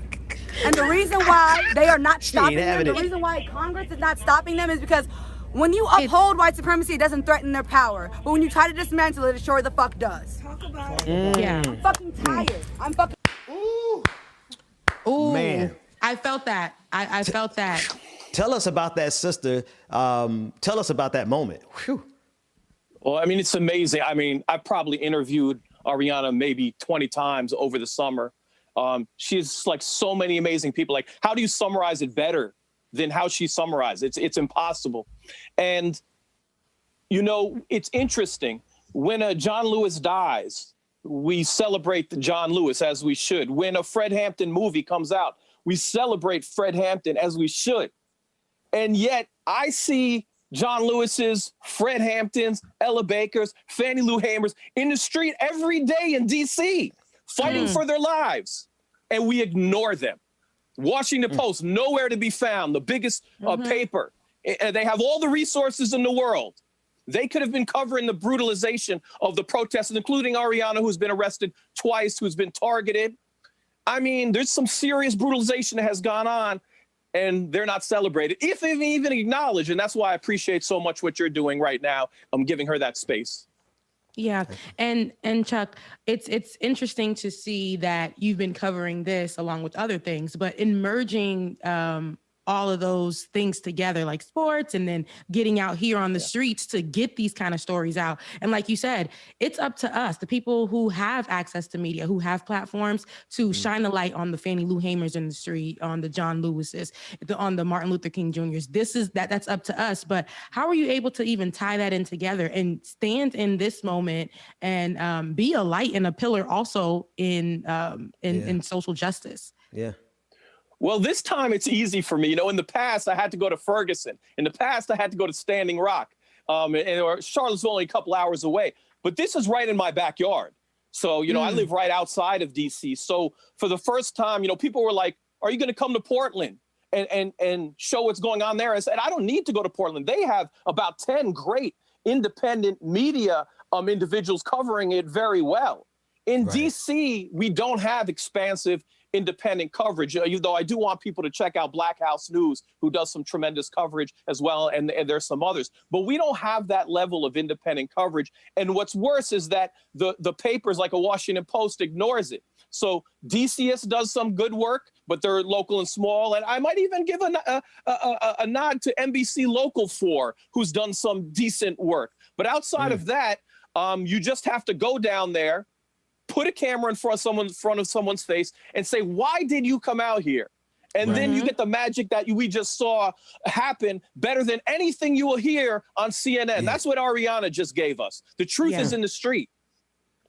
And the reason why they are not stopping them, the reason why Congress is not stopping them is because when you uphold white supremacy, it doesn't threaten their power. But when you try to dismantle it, it sure the fuck does. Talk about it. Yeah. I'm fucking tired. I'm fucking... Ooh. Man. I felt that. I felt that. Tell us about that, sister. Tell us about that moment. Whew. Well, I mean, it's amazing. I mean, I probably interviewed Ariana maybe 20 times over the summer. She's like so many amazing people. Like, how do you summarize it better than how she summarized it? It's impossible. And, you know, it's interesting. When John Lewis dies, we celebrate the John Lewis as we should. When a Fred Hampton movie comes out, we celebrate Fred Hampton as we should. And yet I see John Lewis's, Fred Hampton's, Ella Baker's, Fannie Lou Hamer's in the street every day in D.C. fighting for their lives. And we ignore them. Washington Post, nowhere to be found, the biggest paper. And they have all the resources in the world. They could have been covering the brutalization of the protesters, including Ariana, who's been arrested twice, who's been targeted. I mean, there's some serious brutalization that has gone on, and they're not celebrated, if they even acknowledged. And that's why I appreciate so much what you're doing right now. I'm giving her that space. Yeah. And Chuck, it's interesting to see that you've been covering this along with other things, but in merging all of those things together, like sports, and then getting out here on the streets to get these kind of stories out. And like you said, it's up to us, the people who have access to media, who have platforms, to shine a light on the Fannie Lou Hamers in the street, on the John Lewises, on the Martin Luther King Jr.'s. That's up to us. But how are you able to even tie that in together and stand in this moment and be a light and a pillar also in social justice? Yeah. Well, this time it's easy for me. You know, in the past, I had to go to Ferguson. In the past, I had to go to Standing Rock. Or Charlotte's only a couple hours away. But this is right in my backyard. So, you know, I live right outside of D.C. So for the first time, you know, people were like, are you going to come to Portland and show what's going on there? I said, I don't need to go to Portland. They have about 10 great independent media individuals covering it very well. In D.C., we don't have expansive independent coverage, though I do want people to check out Black House News, who does some tremendous coverage as well, and there's some others. But we don't have that level of independent coverage. And what's worse is that the papers like a Washington Post ignores it. So DCS does some good work, but they're local and small. And I might even give a nod to NBC Local 4, who's done some decent work. But outside of that, you just have to go down there, put a camera in front of someone's face and say, why did you come out here? And then you get the magic that we just saw happen better than anything you will hear on CNN. Yeah. That's what Ariana just gave us. The truth is in the street.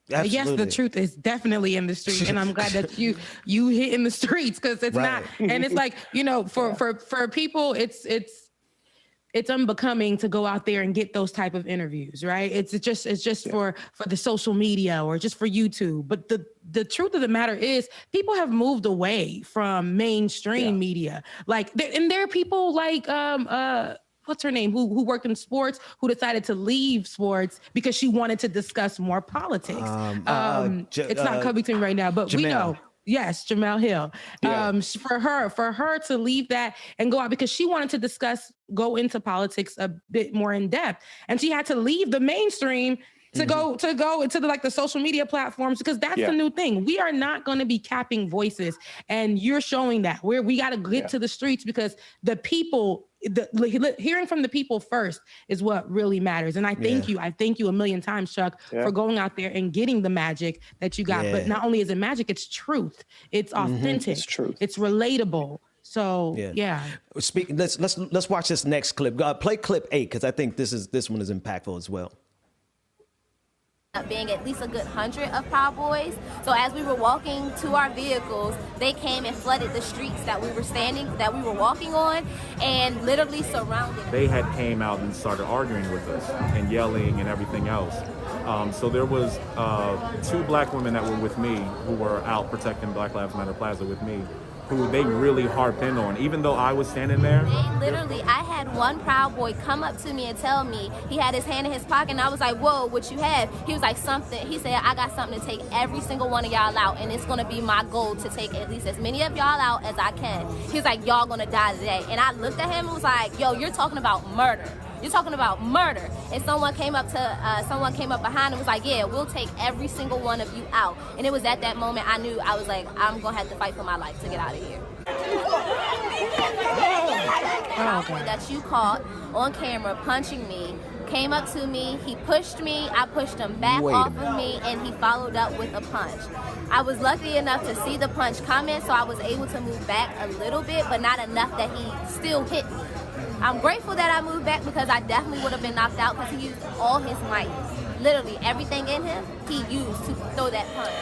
Absolutely. Yes, the truth is definitely in the street. And I'm glad that you hit in the streets, because it's not, and it's like, you know, for people, it's unbecoming to go out there and get those type of interviews, right? It's just for the social media or just for YouTube. But the truth of the matter is, people have moved away from mainstream media. Like, and there are people like what's her name, who worked in sports, who decided to leave sports because she wanted to discuss more politics. It's not coming to me right now, but Jamel. We know. Yes, Jamel Hill. Yeah. For her to leave that and go out because she wanted to go into politics a bit more in depth, and she had to leave the mainstream to go into the social media platforms, because that's the new thing. We are not going to be capping voices, and you're showing that we got to get to the streets, because the people, hearing from the people first is what really matters. And I thank you. I thank you a million times, Chuck, for going out there and getting the magic that you got. But not only is it magic, it's truth. It's authentic. It's truth. It's relatable. So Speaking, let's watch this next clip. Play clip 8, because I think this one is impactful as well. Being at least a good 100 of Proud Boys. So as we were walking to our vehicles, they came and flooded the streets that we were walking on, and literally surrounded. They had came out and started arguing with us and yelling and everything else. So there was 2 black women that were with me, who were out protecting Black Lives Matter Plaza with me, who they really harped in on, even though I was standing there. I had one Proud Boy come up to me and tell me, he had his hand in his pocket, and I was like, whoa, what you have? He was like, something. He said, I got something to take every single one of y'all out, and it's gonna be my goal to take at least as many of y'all out as I can. He was like, y'all gonna die today. And I looked at him and was like, yo, you're talking about murder. You're talking about murder. And someone came up behind and was like, yeah, we'll take every single one of you out. And it was at that moment I knew, I was like, I'm gonna have to fight for my life to get out of here. That you caught on camera punching me came up to me, he pushed me, I pushed him back off of me, and he followed up with a punch. I was lucky enough to see the punch coming, so I was able to move back a little bit, but not enough that he still hit me. I'm grateful that I moved back because I definitely would have been knocked out because he used all his might. Literally everything in him, he used to throw that punch.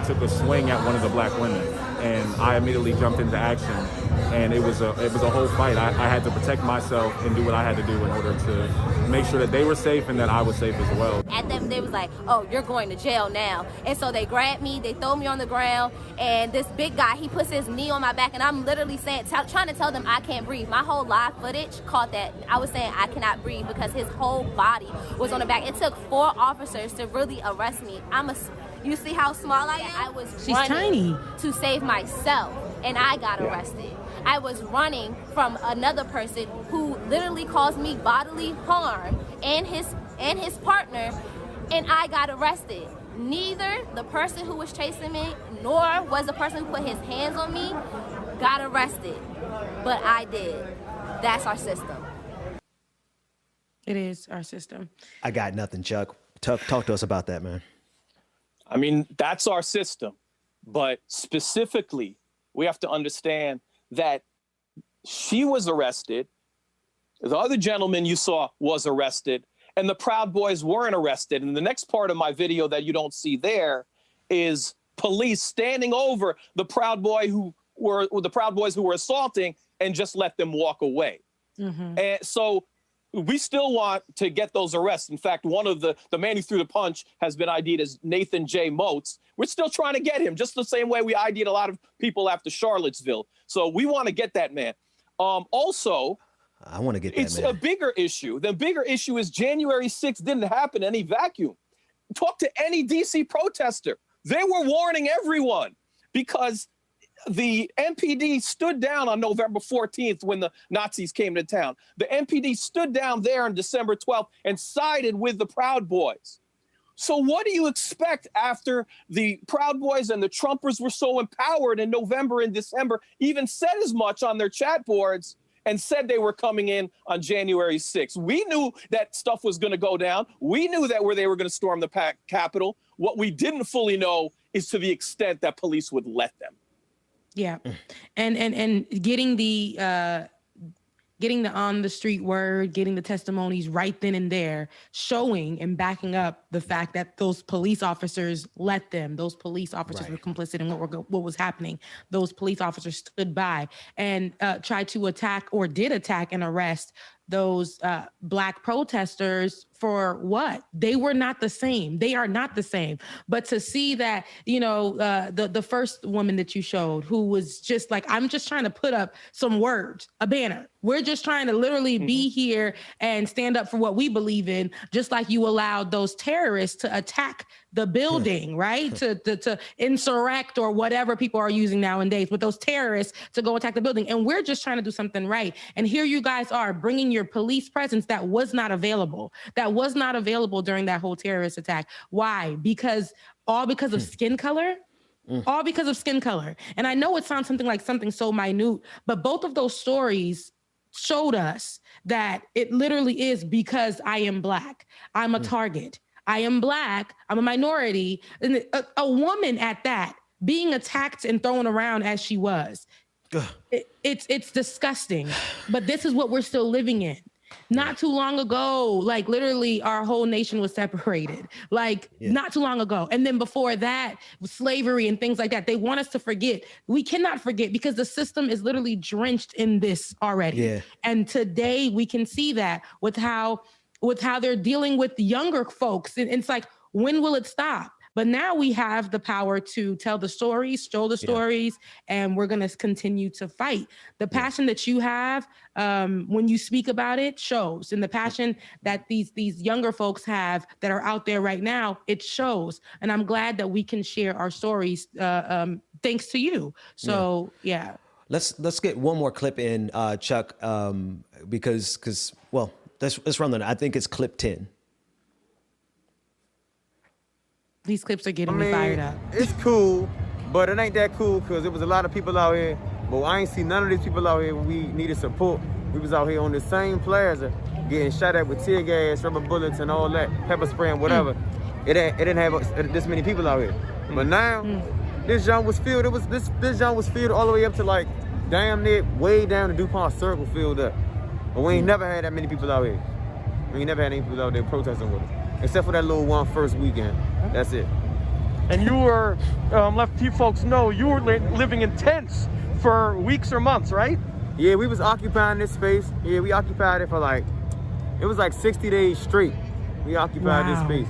Took a swing at one of the black women, and I immediately jumped into action, and it was a whole fight. I had to protect myself and do what I had to do in order to make sure that they were safe and that I was safe as well. At them, they was like, "Oh, you're going to jail now," and so they grabbed me, they throw me on the ground, and this big guy, he puts his knee on my back, and I'm literally trying to tell them I can't breathe. My whole live footage caught that. I was saying I cannot breathe because his whole body was on the back. It took 4 officers to really arrest me. You see how small I am? I was running tiny. to save myself, and I got arrested. I was running from another person who literally caused me bodily harm and his partner, and I got arrested. Neither the person who was chasing me nor was the person who put his hands on me got arrested, but I did. That's our system. It is our system. I got nothing, Chuck. Talk to us about that, man. I mean, that's our system. But specifically, we have to understand that she was arrested. The other gentleman you saw was arrested, and the Proud Boys weren't arrested. And the next part of my video that you don't see there is police standing over the Proud Boys who were assaulting and just let them walk away. Mm-hmm. And so we still want to get those arrests. In fact, one of the man who threw the punch has been ID'd as Nathan J. Moats. We're still trying to get him, just the same way we ID'd a lot of people after Charlottesville. So we want to get that man. Also, I want to get that it's man. a bigger issue. The bigger issue is January 6th didn't happen in any vacuum. Talk to any DC protester. They were warning everyone because the MPD stood down on November 14th when the Nazis came to town. The MPD stood down there on December 12th and sided with the Proud Boys. So what do you expect after the Proud Boys and the Trumpers were so empowered in November and December, even said as much on their chat boards and said they were coming in on January 6th? We knew that stuff was going to go down. We knew that they were going to storm the Capitol. What we didn't fully know is to the extent that police would let them. Yeah, and getting the on the street word, getting the testimonies right then and there, showing and backing up the fact that those police officers let them. Those police officers were complicit in what was happening. Those police officers stood by and tried to attack or did attack and arrest those Black protesters for what? They were not the same. They are not the same. But to see that, the first woman that you showed who was just like, I'm just trying to put up some words, a banner. We're just trying to literally be here and stand up for what we believe in, just like you allowed those terrorists to attack the building, right? To insurrect or whatever people are using nowadays, but those terrorists to go attack the building. And we're just trying to do something right. And here you guys are bringing your police presence that was not available during that whole terrorist attack. Why? Because of skin color? All because of skin color. And I know it sounds something so minute, but both of those stories showed us that it literally is because I am Black. I'm a target. I am Black. I'm a minority. And a woman at that being attacked and thrown around as she was. It's disgusting. But this is what we're still living in. Not too long ago, like literally our whole nation was separated, not too long ago. And then before that, slavery and things like that. They want us to forget. We cannot forget because the system is literally drenched in this already. Yeah. And today we can see that with how they're dealing with younger folks. And it's like, when will it stop? But now we have the power to tell the stories, show the stories, and we're going to continue to fight. The passion that you have when you speak about it shows. And the passion that these younger folks have that are out there right now, it shows. And I'm glad that we can share our stories thanks to you. So, yeah. Let's get one more clip in, Chuck, because It's from I think it's clip 10. These clips are getting me fired up. It's cool, but it ain't that cool because there was a lot of people out here. But I ain't seen none of these people out here when we needed support. We was out here on the same plaza getting shot at with tear gas, rubber bullets, and all that, pepper spray and whatever. It didn't have this many people out here. But now, this joint was filled. This joint was filled all the way up to like damn near way down the DuPont Circle filled up. But we ain't never had that many people out here. We ain't never had any people out there protesting with us, except for that little one first weekend. That's it. And you were, let you folks know, you were living in tents for weeks or months, right? Yeah, we was occupying this space. Yeah, we occupied it for it was like 60 days straight. We occupied this space.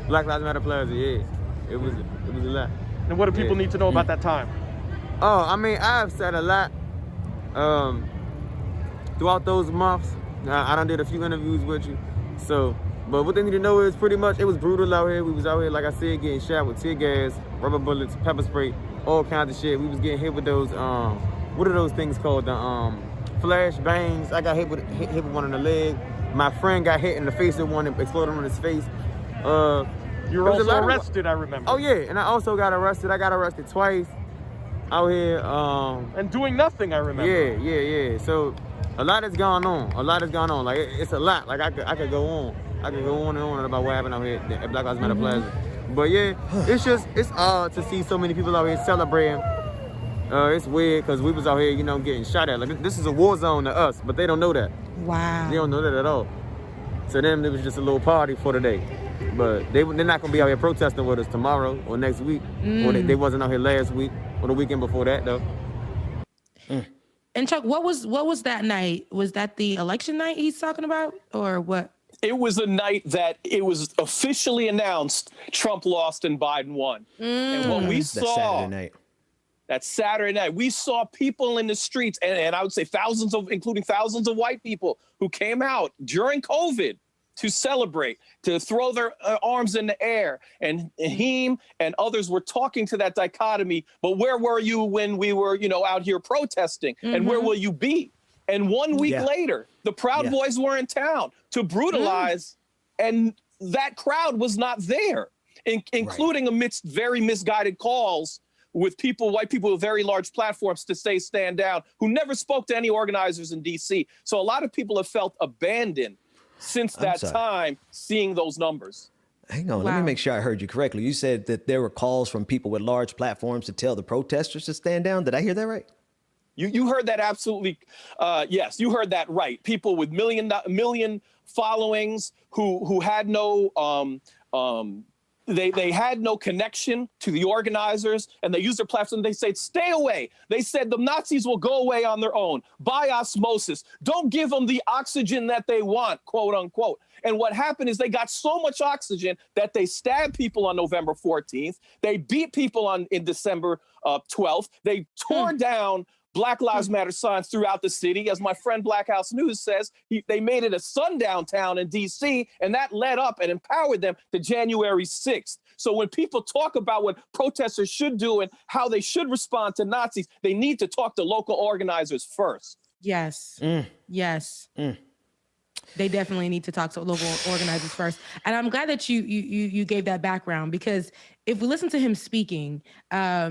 Black Lives Matter Plaza, yeah. It was a lot. And what do people need to know about that time? Oh, I mean, I've said a lot throughout those months. I done did a few interviews with you. So, but what they need to know is pretty much it was brutal out here. We was out here, like I said, getting shot with tear gas, rubber bullets, pepper spray, all kinds of shit. We was getting hit with those, what are those things called? The flash bangs. I got hit with one in the leg. My friend got hit in the face with one and exploded on his face. You were also arrested, I remember. Oh yeah, and I also got arrested. I got arrested twice out here. And doing nothing, I remember. Yeah. So a lot has gone on. Like it's a lot. Like I could go on. I could go on and on about what happened out here at Black Lives Matter Plaza. But yeah, it's odd to see so many people out here celebrating. It's weird because we was out here, getting shot at. Like this is a war zone to us, but they don't know that. Wow. They don't know that at all. To them, it was just a little party for the day. But they're not gonna be out here protesting with us tomorrow or next week. Or they wasn't out here last week or the weekend before that though. And Chuck, what was that night? Was that the election night he's talking about, or what? It was a night that it was officially announced Trump lost and Biden won. And what we saw that Saturday night, we saw people in the streets, and I would say including thousands of white people who came out during COVID to celebrate, to throw their arms in the air. And him and others were talking to that dichotomy, but where were you when we were, out here protesting? And where will you be? And 1 week later, the Proud Boys were in town to brutalize, and that crowd was not there, including amidst very misguided calls with white people with very large platforms to say stand down, who never spoke to any organizers in D.C. So a lot of people have felt abandoned since that time, seeing those numbers. Hang on, let me make sure I heard you correctly. You said that there were calls from people with large platforms to tell the protesters to stand down. Did I hear that right? You heard that absolutely. Yes, you heard that right. People with million followings who had no they had no connection to the organizers, and they used their platform. They said, stay away. They said the Nazis will go away on their own by osmosis. Don't give them the oxygen that they want, quote unquote. And what happened is they got so much oxygen that they stabbed people on November 14th. They beat people in December 12th. They tore down Black Lives Matter signs throughout the city. As my friend Black House News says, they made it a sundown town in D.C., and that led up and empowered them to January 6th. So when people talk about what protesters should do and how they should respond to Nazis, they need to talk to local organizers first. Yes. Yes. They definitely need to talk to local organizers first. And I'm glad that you gave that background, because if we listen to him speaking,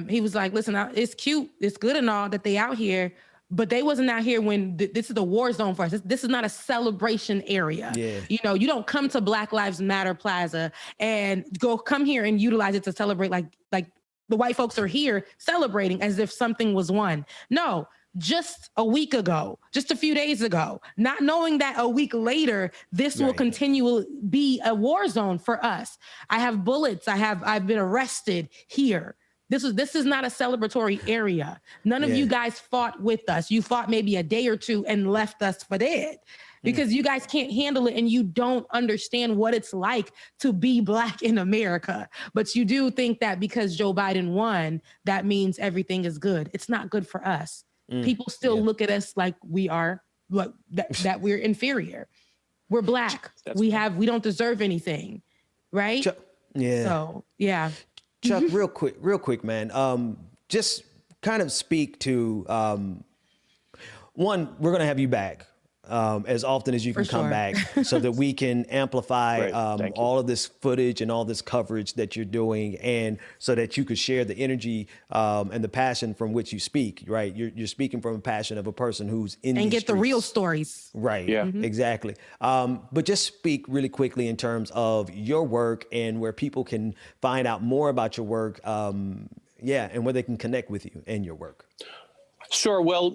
he was like, listen, it's cute, it's good and all that they out here, but they wasn't out here when this is the war zone for us. This is not a celebration area. Yeah. You don't come to Black Lives Matter Plaza and come here and utilize it to celebrate like the white folks are here celebrating as if something was won. No. Just a week ago, just a few days ago, not knowing that a week later, this will continue be a war zone for us. I have bullets. I've been arrested here. This is not a celebratory area. None of you guys fought with us. You fought maybe a day or two and left us for dead because you guys can't handle it and you don't understand what it's like to be Black in America. But you do think that because Joe Biden won, that means everything is good. It's not good for us. People still look at us like we are that we're inferior. We're Black. We don't deserve anything, right? Chuck, So Chuck, real quick, man. Just kind of speak to one. We're gonna have you back. as often as you can For come sure. back so that we can amplify Great. Thank you. all of this footage and all this coverage that you're doing, and so that you could share the energy and the passion from which you speak, right? You're speaking from a passion of a person who's in And these get the real streets. stories. Right. Yeah. Exactly. But just speak really quickly in terms of your work and where people can find out more about your work. And where they can connect with you and your work. Sure. Well,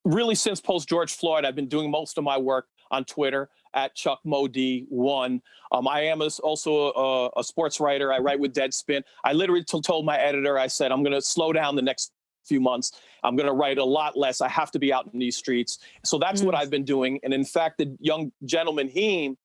really since post George Floyd, I've been doing most of my work on Twitter at ChuckMoD1. I am also a sports writer. I write with Deadspin. I literally told my editor, I said, I'm going to slow down the next few months. I'm going to write a lot less. I have to be out in these streets. So that's what I've been doing. And in fact, the young gentleman, he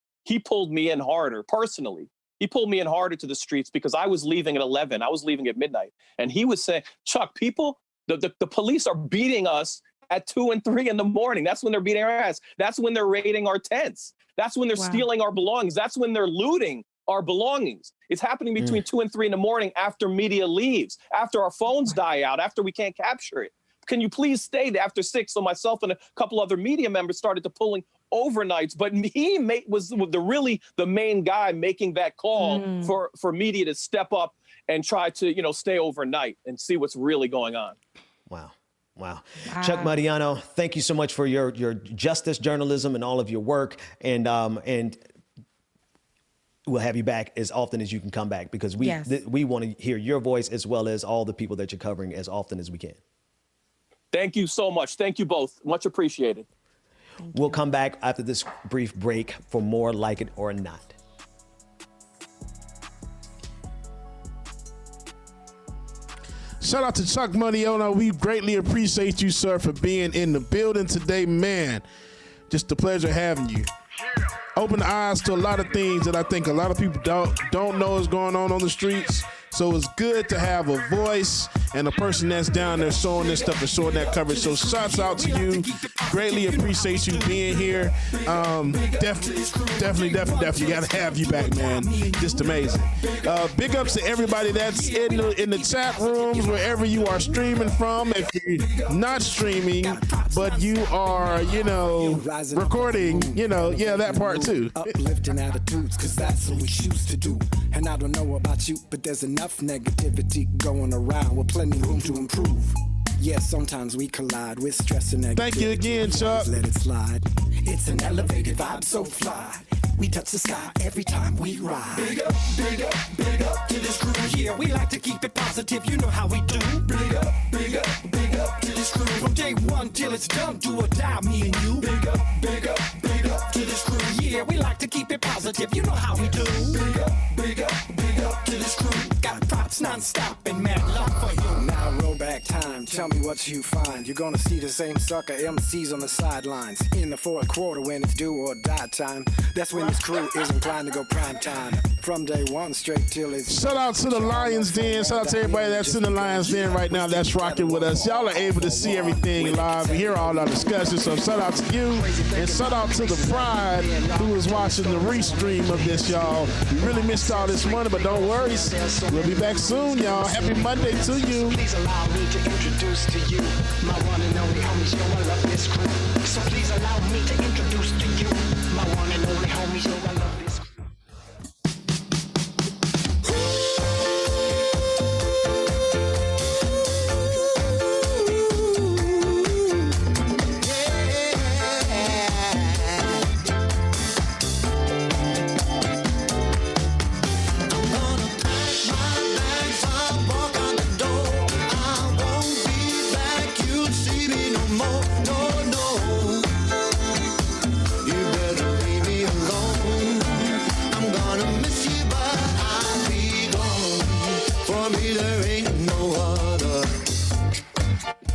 pulled me in harder personally. He pulled me in harder to the streets because I was leaving at 11. I was leaving at midnight. And he was saying, Chuck, the police are beating us at 2 and 3 in the morning. That's when they're beating our ass. That's when they're raiding our tents. That's when they're stealing our belongings. That's when they're looting our belongings. It's happening between 2 and 3 in the morning after media leaves, after our phones die out, after we can't capture it. Can you please stay after 6? So myself and a couple other media members started to pulling overnights, but he was the main guy making that call for media to step up and try to, stay overnight and see what's really going on. Wow. Chuck Modiano, thank you so much for your justice journalism and all of your work. And we'll have you back as often as you can come back, because we want to hear your voice as well as all the people that you're covering as often as we can. Thank you so much. Thank you both. Much appreciated. We'll come back after this brief break for more Like It or Not. Shout out to Chuck Modiano. We greatly appreciate you, sir, for being in the building today, man. Just a pleasure having you. Open the eyes to a lot of things that I think a lot of people don't know is going on the streets. So it's good to have a voice and a person that's down there showing this stuff and showing that coverage. So shouts out to you. Greatly appreciate you being here. Definitely got to have you back, man. Just amazing. Big ups to everybody that's in the chat rooms, wherever you are streaming from. If you're not streaming, but you are, recording, that part too. Uplifting attitudes, cause that's what we choose to do. And I don't know about you, but there's enough negativity going around with plenty room to improve. Yeah, sometimes we collide with stress and negativity. Thank you again, Chuck. Let it slide. It's an elevated vibe, so fly. We touch the sky every time we ride. Big up, big up, big up to this crew. Yeah, we like to keep it positive, you know how we do. Big up, big up, big up to this crew. From day one till it's done, do or die, me and you. Big up, big up, big up to this crew. Yeah, we like to keep it positive, you know how we do. Big up, big up, big up to this crew. Got props non-stop and mad love for you. Now roll back time, tell me what you find. You're gonna see the same sucker MCs on the sidelines. In the fourth quarter when it's do or die time. That's when this crew is inclined to go prime time. From day one straight till it's... Shout out to the Lions Den. Shout out to everybody that's in the Lions Den right now that's rocking with us. Y'all are able to see everything live and hear all our discussions. So shout out to you, and shout out to the Pride who is watching the restream of this, y'all. We really missed all this morning, but don't worry. We'll be back soon, y'all. Happy Monday to you. Please allow me to introduce to you my one and only homies. Yo, I love this crew. So please allow me to introduce to you my one and only homies. Yo, I love this crew.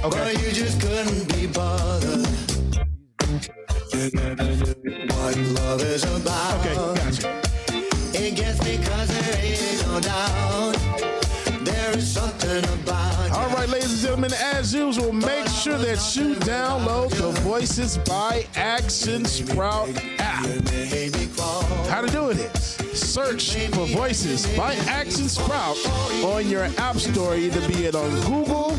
Okay. But you just couldn't be bothered. You never knew what love is about. Okay, gotcha. It gets me cause there ain't no doubt. There is something about all right. right, ladies and gentlemen, as usual, make sure that you download the Voices by Action Sprout app. How to do it is search for Voices by Action Sprout on your app store, either be it on Google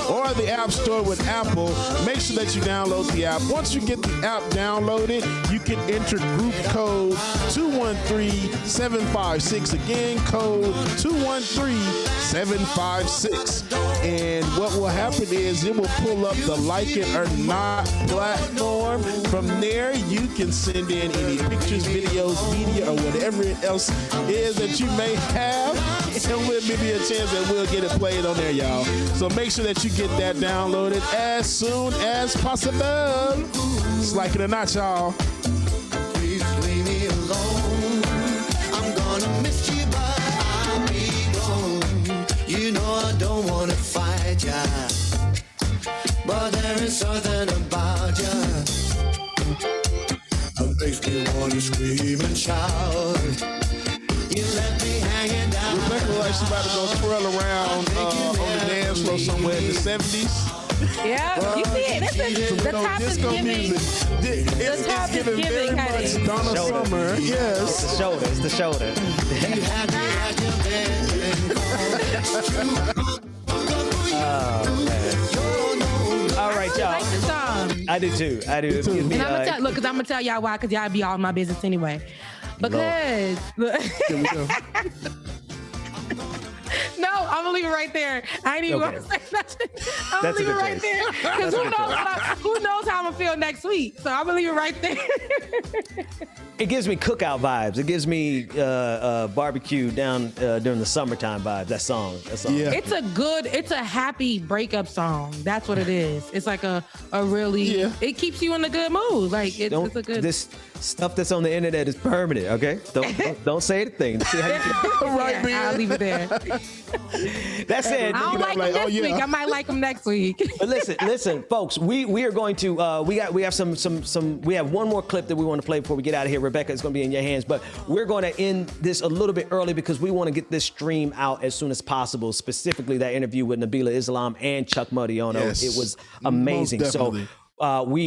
or the App Store with Apple. Make sure that you download the app. Once you get the app downloaded, you can enter group code 213-756. Again, code 213-756. And what will happen is it will pull up the Like It or Not platform. From there, you can send in any pictures, videos, media, or whatever else is that you may have. And we'll give you a chance that we'll get it played on there, y'all. So make sure that you get that downloaded as soon as possible. It's Like It or Not, y'all. Please leave me alone. I'm gonna miss you, but I'll be gone. You know I don't wanna fight ya, but there is something about ya that makes me wanna scream and shout. You left me hanging down. Rebecca looks like she's about to go twirl around on the dance floor somewhere in the 70s. Yeah, you see it. The top is giving. It's giving very much Donna Summer. Yes. It's the shoulder. It's the shoulder. Oh, man. All right, y'all. I like the song. I do too. I do. It gives me, And I'm gonna tell, look, because I'm gonna tell y'all why, because y'all be all in my business anyway. Because no, I'm gonna leave it right there. I ain't even gonna say nothing. I'm gonna leave it right there. Because who knows how I'm gonna feel next week? So I'm gonna leave it right there. It gives me cookout vibes. It gives me barbecue down during the summertime vibes. That song. Yeah. It's a happy breakup song. That's what it is. It's like a really, it keeps you in a good mood. Like it's a good. This stuff that's on the internet is permanent. Okay, don't say anything. See how you feel. Right, man. I'll leave it there. That's it. I don't like him this week. I might like him next week. But listen, folks. We are going to we have we have one more clip that we want to play before we get out of here. Rebecca, it's going to be in your hands, but we're going to end this a little bit early because we want to get this stream out as soon as possible. Specifically, that interview with Nabilah Islam and Chuck Modiano. Yes, it was amazing. So. definitely.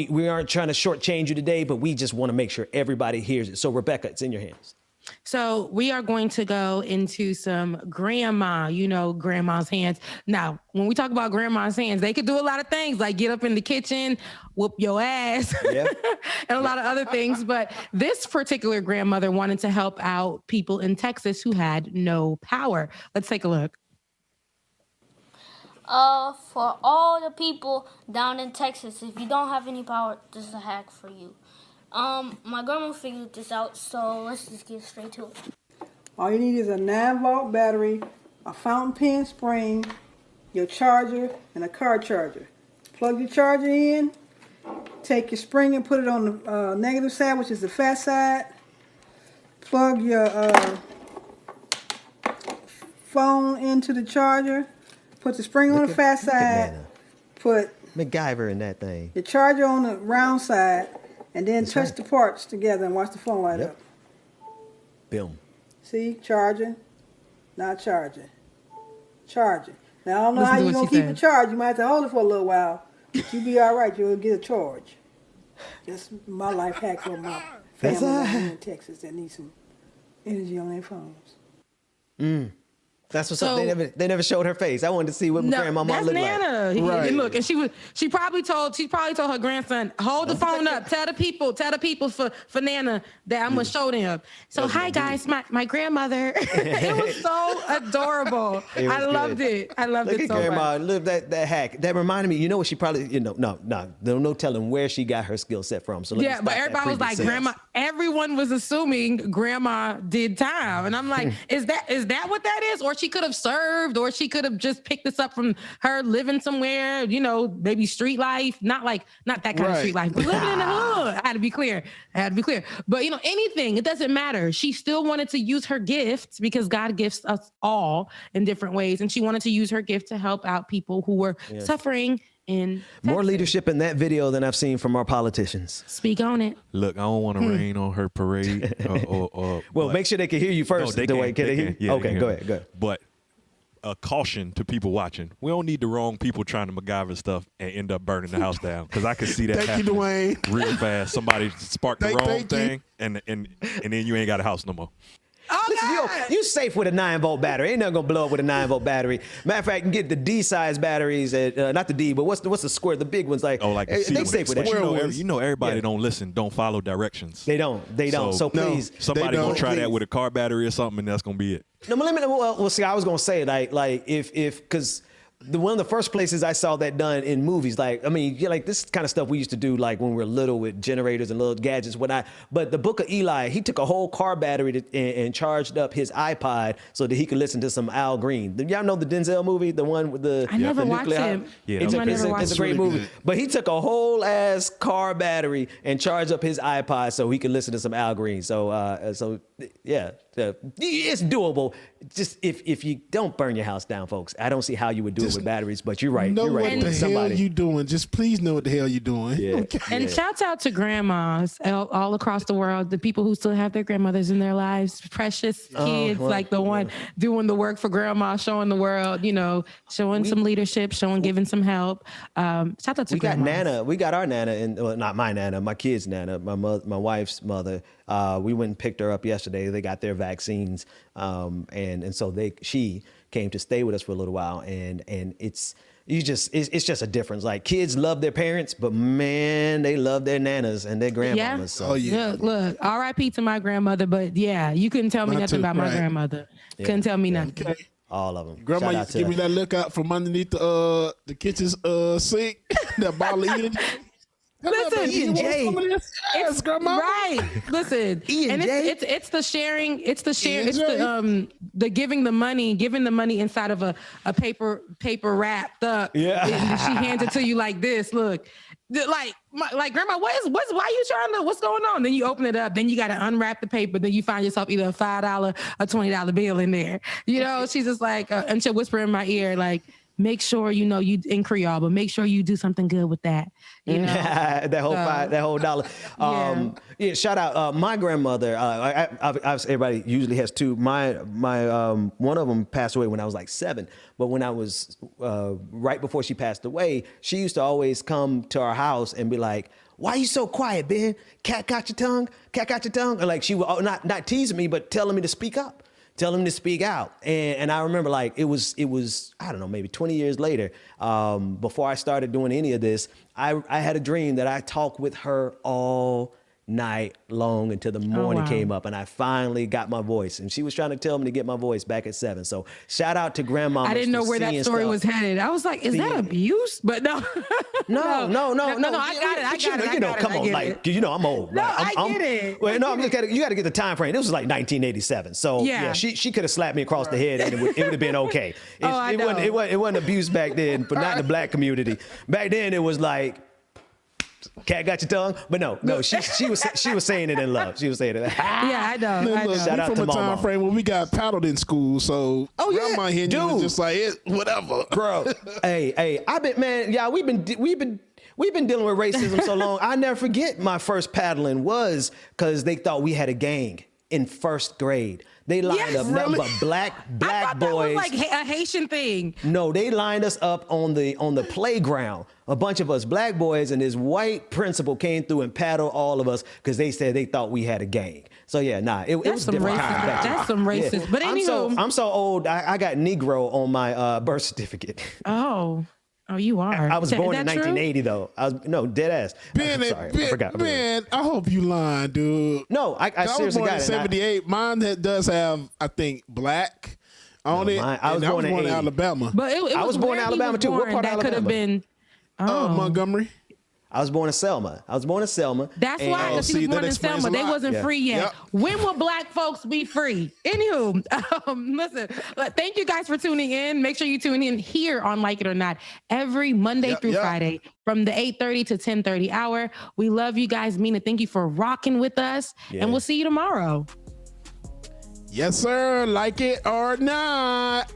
We aren't trying to shortchange you today, but we just want to make sure everybody hears it. So, Rebecca, it's in your hands. So we are going to go into some grandma, grandma's hands. Now, when we talk about grandma's hands, they could do a lot of things like get up in the kitchen, whoop your ass, and a lot of other things. But this particular grandmother wanted to help out people in Texas who had no power. Let's take a look. For all the people down in Texas, if you don't have any power, this is a hack for you. My grandma figured this out, so let's just get straight to it. All you need is a 9-volt battery, a fountain pen spring, your charger, and a car charger. Plug your charger in, take your spring and put it on the negative side, which is the fat side. Plug your phone into the charger, put the spring on the fat side, put MacGyver in that thing. Your charger on the round side, and then touch the parts together and watch the phone light up. Boom. See, charging, not charging. Charging. Now, I don't know how you're going to keep it charged. You might have to hold it for a little while, but you'll be all right. You'll get a charge. That's my life hack for my family in Texas that needs some energy on their phones. That's what's up. They never showed her face. I wanted to see what Grandma looked like. That's Nana. Right. And look, and she probably told her grandson, hold the phone up, tell the people for Nana that I'm gonna show them. So hi guys, my grandmother. It was so adorable. I loved it. I loved it so much. Look at Grandma, look that hack. That reminded me. You know what she probably no telling where she got her skill set from. So but everybody was like Grandma. Everyone was assuming Grandma did time, and I'm like, is that what that is? Or she could have served, or she could have just picked this up from her living somewhere, maybe street life, not that kind of street life, but living in the hood. I had to be clear. But anything, it doesn't matter. She still wanted to use her gift because God gifts us all in different ways. And she wanted to use her gift to help out people who were suffering in Texas. More leadership in that video than I've seen from our politicians. Speak on it. Look, I don't want to rain on her parade. Well, make sure they can hear you first. No, they can. Can they hear you? Yeah, okay, go ahead. But a caution to people watching. We don't need the wrong people trying to MacGyver stuff and end up burning the house down. Because I can see that Thank you, Dwayne. real fast. Somebody sparked the wrong thing, and then you ain't got a house no more. Listen, you safe with a 9-volt battery. Ain't nothing gonna blow up with a 9-volt battery. Matter of fact, you can get the D-size batteries, not the D, but what's the square? The big ones, like the C they ones. safe with that. You know everybody don't listen, don't follow directions. They don't. So please, somebody gonna try that with a car battery or something, and that's gonna be it. No, but well, see, I was gonna say like if because one of the first places I saw that done in movies, like this kind of stuff we used to do like when we were little with generators and little gadgets, whatnot. But the Book of Eli, he took a whole car battery and charged up his iPod so that he could listen to some Al Green. Y'all know the Denzel movie, the one with the I never watched it. Yeah, it's a great movie. But he took a whole ass car battery and charged up his iPod so he could listen to some Al Green. So yeah. It's doable. Just if you don't burn your house down, folks. I don't see how you would do it with batteries, but you're right. Know you're right. what the hell you doing. Just please know what the hell you're doing. Yeah. Okay. And shouts out to grandmas all across the world, the people who still have their grandmothers in their lives, precious kids, like the one doing the work for grandma, showing the world, showing some leadership, giving some help. Shout out to grandmas. We got our Nana, and not my Nana, my kid's Nana, my wife's mother. We went and picked her up yesterday. They got their vaccines, and so she came to stay with us for a little while, and it's just a difference. Like kids love their parents, but man, they love their nanas and their grandmamas. Yeah. So. Look, R.I.P. to my grandmother, but yeah, you couldn't tell me nothing about my grandmother. Yeah. Couldn't tell me nothing. Okay. All of them. Grandma used to give me that look out from underneath the kitchen sink, that bottle of E&J. Listen, E&J. It's Grandma. Right. Listen, and it's the sharing. It's the share. It's the giving the money inside of a paper wrapped up. Yeah. And she hands it to you like this. Look, like grandma, why you trying to? What's going on? Then you open it up. Then you got to unwrap the paper. Then you find yourself either a $5, a $20 bill in there. She's just like, and she'll whisper in my ear like, make sure you in Creole, but make sure you do something good with that. that whole dollar. Shout out my grandmother. Everybody usually has two. My one of them passed away when I was like 7. But when I was right before she passed away, she used to always come to our house and be like, "Why are you so quiet, Ben? Cat got your tongue? Cat got your tongue?" Or like she would not teasing me, but telling me to speak up. Tell him to speak out. And I remember like it was I don't know, maybe 20 years later, before I started doing any of this, I had a dream that I talked with her all night long until the morning came up, and I finally got my voice. And she was trying to tell me to get my voice back at 7. So shout out to grandma. I didn't know where that story was headed. I was like, is that abuse? But no. No, I got it. Come on, like I'm old. No, like, I get it. Well, no, you got to get the time frame. This was like 1987. So yeah, she could have slapped me across the head, and it would have been okay. It wasn't abuse back then, but not in the black community. Back then, it was like, cat got your tongue, but no. She was saying it in love. She was saying it. Yeah, I know. Shout out from to a time frame when we got paddled in school, so grandma here was just like whatever, bro. hey, I bet, man, yeah, we've been dealing with racism so long. I never forget my first paddling was because they thought we had a gang in first grade. They lined up nothing but black I thought boys. That was like a Haitian thing. No, they lined us up on the playground. A bunch of us black boys, and this white principal came through and paddled all of us because they said they thought we had a gang. So yeah, it was different. That's some racist. Yeah. But anywho, I'm so old. I got Negro on my birth certificate. Oh, you are. I was born in 1980 though. Dead ass. Ben, sorry, I forgot. Man, I hope you lying, dude. No, I seriously got it. I was born in 78. Mine does have, I think, black on it. I was born in Alabama. But I was born in Alabama too. What part of Alabama? That could have been Montgomery. I was born in Selma. That's why he was born in Selma. They wasn't free yet. Yep. When will black folks be free? Anywho, listen, thank you guys for tuning in. Make sure you tune in here on Like It or Not every Monday through Friday from the 8:30 to 10:30 hour. We love you guys. Mina, thank you for rocking with us. Yeah. And we'll see you tomorrow. Yes, sir. Like it or not.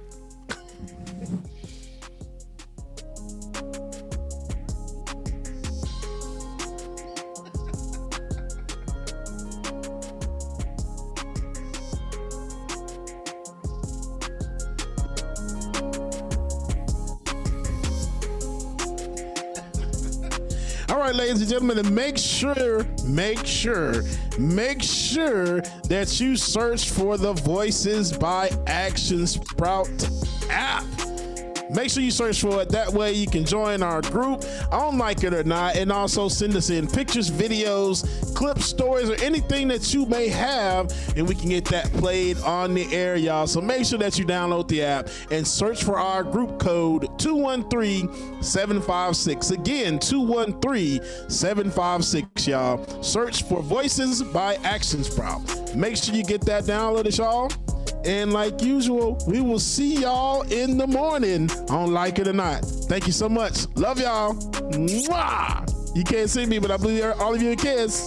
right, ladies and gentlemen, and make sure that you search for the Voices by Action Sprout app. Make sure you search for it. That way you can join our group on Like It or Not, and also send us in pictures, videos, clips, stories, or anything that you may have, and we can get that played on the air, y'all. So make sure that you download the app and search for our group code 213-756. Again, 213-756, y'all. Search for Voices by Action Sprout. Make sure you get that downloaded, y'all. And like usual, we will see y'all in the morning on Like It or Not. Thank you so much. Love y'all. Mwah! You can't see me, but I believe all of you are kids.